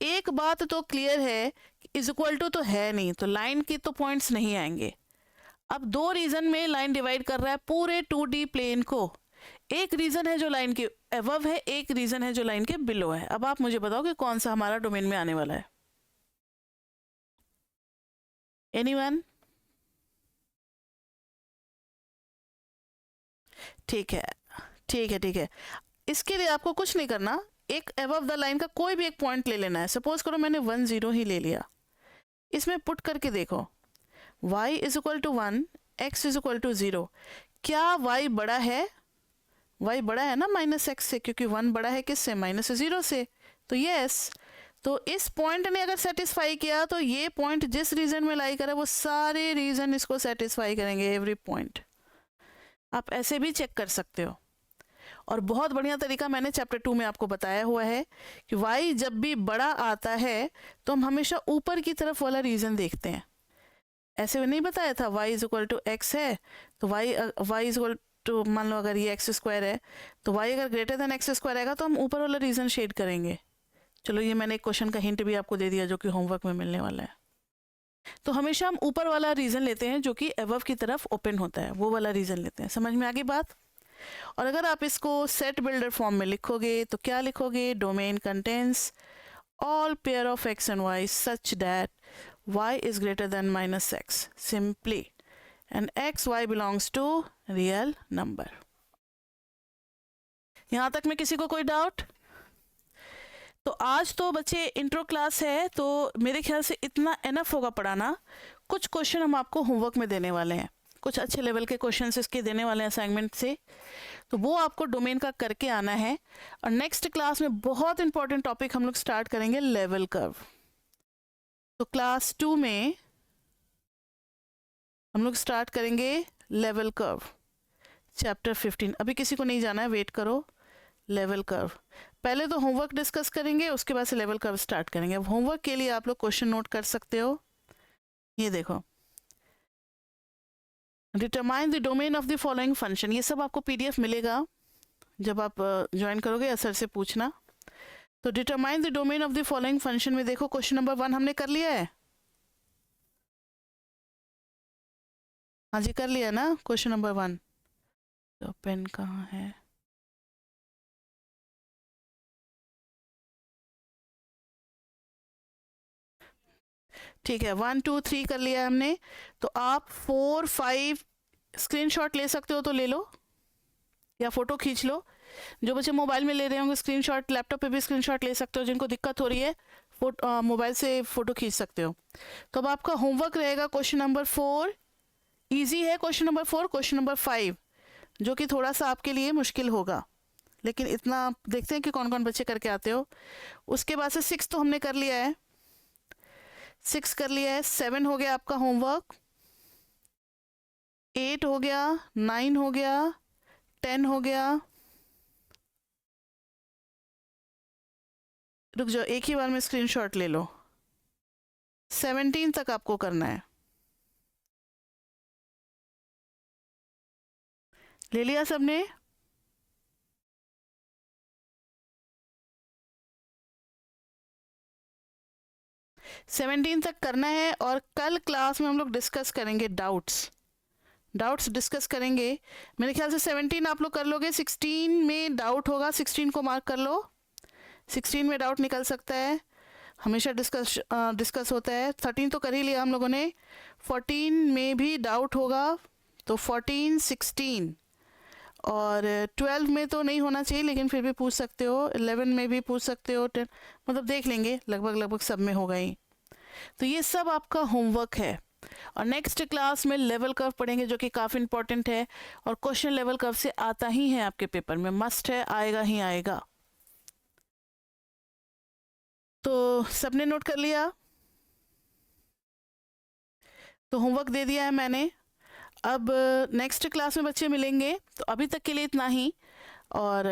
एक बात तो क्लियर है, इज इक्वल टू तो है नहीं, तो लाइन की तो पॉइंट्स नहीं आएंगे। अब 2 रीजन में लाइन डिवाइड कर रहा है पूरे 2D प्लेन को, एक रीजन है जो लाइन के अबव है, एक रीजन है जो लाइन के बिलो है। अब आप मुझे बताओ कि कौन सा हमारा डोमेन में आने वाला है, एनीवन? ठीक है ठीक है ठीक है, इसके लिए आपको कुछ नहीं करना, एक अबव द लाइन का कोई भी एक पॉइंट ले लेना है। सपोज करो मैंने 1 0 ही ले लिया, इसमें पुट करके देखो, y is equal to 1, x is equal to 0, क्या y बड़ा है? y बड़ा है ना माइनस एक्स से, क्योंकि 1 बड़ा है किससे, माइनस 0 से, तो यस। तो इस पॉइंट ने अगर सेटिस्फाई किया तो ये पॉइंट जिस रीजन में लाई करे वो सारे रीजन इसको सेटिस्फाई करेंगे, एवरी पॉइंट। आप ऐसे भी चेक कर सकते हो। और बहुत बढ़िया तरीका मैंने चैप्टर 2 में आपको बताया हुआ है कि y जब भी बड़ा आता है तो हम हमेशा ऊपर की तरफ वाला रीजन देखते हैं। ऐसे में नहीं बताया था y is equal to x है तो y इज इक्वल टू, मान लो अगर ये एक्स स्क्वायर है तो y अगर ग्रेटर देन एक्स स्क्वायर आएगा तो हम ऊपर वाला रीजन शेड करेंगे। चलो ये मैंने एक क्वेश्चन का हिंट भी आपको दे दिया जो कि होमवर्क में मिलने वाला है। तो हमेशा हम ऊपर वाला रीजन लेते हैं जो कि अबव की तरफ ओपन होता है, वो वाला रीजन लेते हैं। समझ में आ गई बात? और अगर आप इसको सेट बिल्डर फॉर्म में लिखोगे तो क्या लिखोगे? Domain contains all pair of x and y such that y is greater than minus x simply and x y belongs to real number। यहां तक में किसी को कोई डाउट? तो आज तो बच्चे इंट्रो क्लास है तो मेरे ख्याल से इतना एनफ होगा पढ़ाना। कुछ क्वेश्चन हम आपको होमवर्क में देने वाले हैं, कुछ अच्छे लेवल के क्वेश्चंस इसके देने वाले हैं असाइनमेंट से, तो वो आपको डोमेन का करके आना है। और नेक्स्ट क्लास में बहुत इंपॉर्टेंट टॉपिक हम लोग स्टार्ट करेंगे, लेवल कर्व। तो क्लास 2 में हम लोग स्टार्ट करेंगे लेवल कर्व चैप्टर 15। अभी किसी को नहीं जाना है, वेट करो। लेवल कर्व पहले तो होमवर्क डिस्कस करेंगे, उसके बाद से लेवल कर्व स्टार्ट करेंगे। अब होमवर्क के लिए आप लोग क्वेश्चन नोट कर सकते हो। ये देखो, determine the domain of the following function. ये सब आपको पीडीएफ मिलेगा जब आप ज्वाइन करोगे, असर से पूछना। तो determine the domain of the following function में देखो क्वेश्चन नंबर 1 हमने कर लिया है। हाँ जी कर लिया ना क्वेश्चन नंबर 1। तो पेन कहाँ है? ठीक है, 1 2 3 कर लिया हमने। तो आप 4 5 स्क्रीनशॉट ले सकते हो तो ले लो, या फोटो खींच लो। जो बच्चे मोबाइल में ले रहे होंगे स्क्रीनशॉट, लैपटॉप पे भी स्क्रीनशॉट ले सकते हो। जिनको दिक्कत हो रही है मोबाइल से फ़ोटो खींच सकते हो। तो अब आपका होमवर्क रहेगा क्वेश्चन नंबर 4, इजी है क्वेश्चन नंबर 4, क्वेश्चन नंबर 5 जो कि थोड़ा सा आपके लिए मुश्किल होगा, लेकिन इतना देखते हैं कि कौन कौन बच्चे करके आते हो। उसके बाद से 6 तो हमने कर लिया है, 6 कर लिया है। 7 हो गया आपका होमवर्क, 8 हो गया, 9 हो गया, 10 हो गया। रुक जाओ, एक ही बार में स्क्रीनशॉट ले लो। 17 तक आपको करना है। ले लिया सबने? सेवनटीन तक करना है। और कल क्लास में हम लोग डिस्कस करेंगे डाउट्स डिस्कस करेंगे। मेरे ख्याल से 17 आप लोग कर लोगे, 16 में डाउट होगा, 16 को मार्क कर लो। 16 में डाउट निकल सकता है, हमेशा डिस्कस होता है। 13 तो कर ही लिया हम लोगों ने, 14 में भी डाउट होगा, तो 14 16 और 12 में तो नहीं होना चाहिए लेकिन फिर भी पूछ सकते हो, 11 में भी पूछ सकते हो, 10 मतलब देख लेंगे, लगभग सब में होगा ही। तो ये सब आपका होमवर्क है। और नेक्स्ट क्लास में लेवल कर्व पढ़ेंगे जो कि काफ़ी इंपॉर्टेंट है, और क्वेश्चन लेवल कर्व से आता ही है आपके पेपर में, मस्ट है, आएगा ही आएगा। तो सबने नोट कर लिया? तो होमवर्क दे दिया है मैंने। अब नेक्स्ट क्लास में बच्चे मिलेंगे, तो अभी तक के लिए इतना ही। और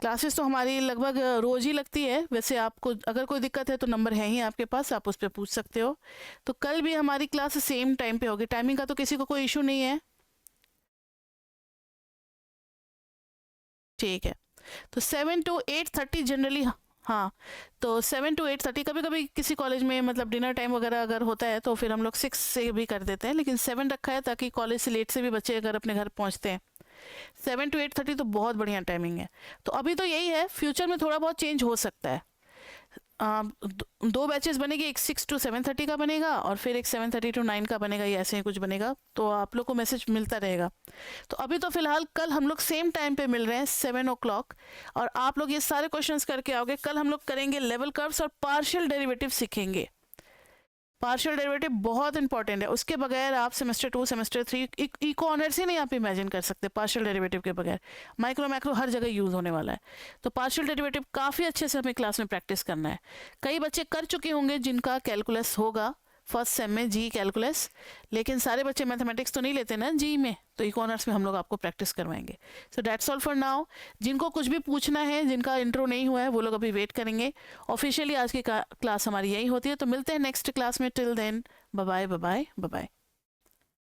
क्लासेस तो हमारी लगभग रोज़ ही लगती है। वैसे आपको अगर कोई दिक्कत है तो नंबर है ही आपके पास, आप उस पर पूछ सकते हो। तो कल भी हमारी क्लास सेम टाइम पे होगी, टाइमिंग का तो किसी को कोई इशू नहीं है? ठीक है, तो 7 to 8:30 जनरली। हाँ, तो 7 to 8:30, कभी कभी किसी कॉलेज में मतलब डिनर टाइम वगैरह अगर होता है तो फिर हम लोग 6 से भी कर देते हैं, लेकिन 7 रखा है ताकि कॉलेज से लेट से भी बच्चे अगर अपने घर पहुँचते हैं। 7 to 8:30 तो बहुत बढ़िया टाइमिंग है। तो अभी तो यही है, फ्यूचर में थोड़ा बहुत चेंज हो सकता है। दो बैचेस बनेगी, एक 6 to 7:30 का बनेगा और फिर एक 7:30 to 9 का बनेगा, या ऐसे ही कुछ बनेगा। तो आप लोग को मैसेज मिलता रहेगा। तो अभी तो फिलहाल कल हम लोग सेम टाइम पे मिल रहे हैं 7 o'clock, और आप लोग ये सारे क्वेश्चंस करके आओगे। कल हम लोग करेंगे लेवल कर्व्स और पार्शियल डेरिवेटिव सीखेंगे। पार्शियल डेरिवेटिव बहुत इंपॉर्टेंट है, उसके बगैर आप सेमेस्टर 2 सेमेस्टर 3 इको ऑनर्स ही नहीं आप इमेजिन कर सकते पार्शियल डेरिवेटिव के बगैर। माइक्रो मैक्रो हर जगह यूज़ होने वाला है। तो पार्शियल डेरिवेटिव काफ़ी अच्छे से हमें क्लास में प्रैक्टिस करना है। कई बच्चे कर चुके होंगे जिनका कैलकुलस होगा, फर्स्ट सेम में जी कैलकुलस, लेकिन सारे बच्चे मैथमेटिक्स तो नहीं लेते ना जी में, तो इकोनॉमिक्स में हम लोग आपको प्रैक्टिस करवाएंगे। So that's all for now. जिनको कुछ भी पूछना है, जिनका इंट्रो नहीं हुआ है, वो लोग अभी वेट करेंगे। ऑफिशियली आज की क्लास हमारी यही होती है, तो मिलते हैं नेक्स्ट क्लास में। Till then bye bye bye bye bye.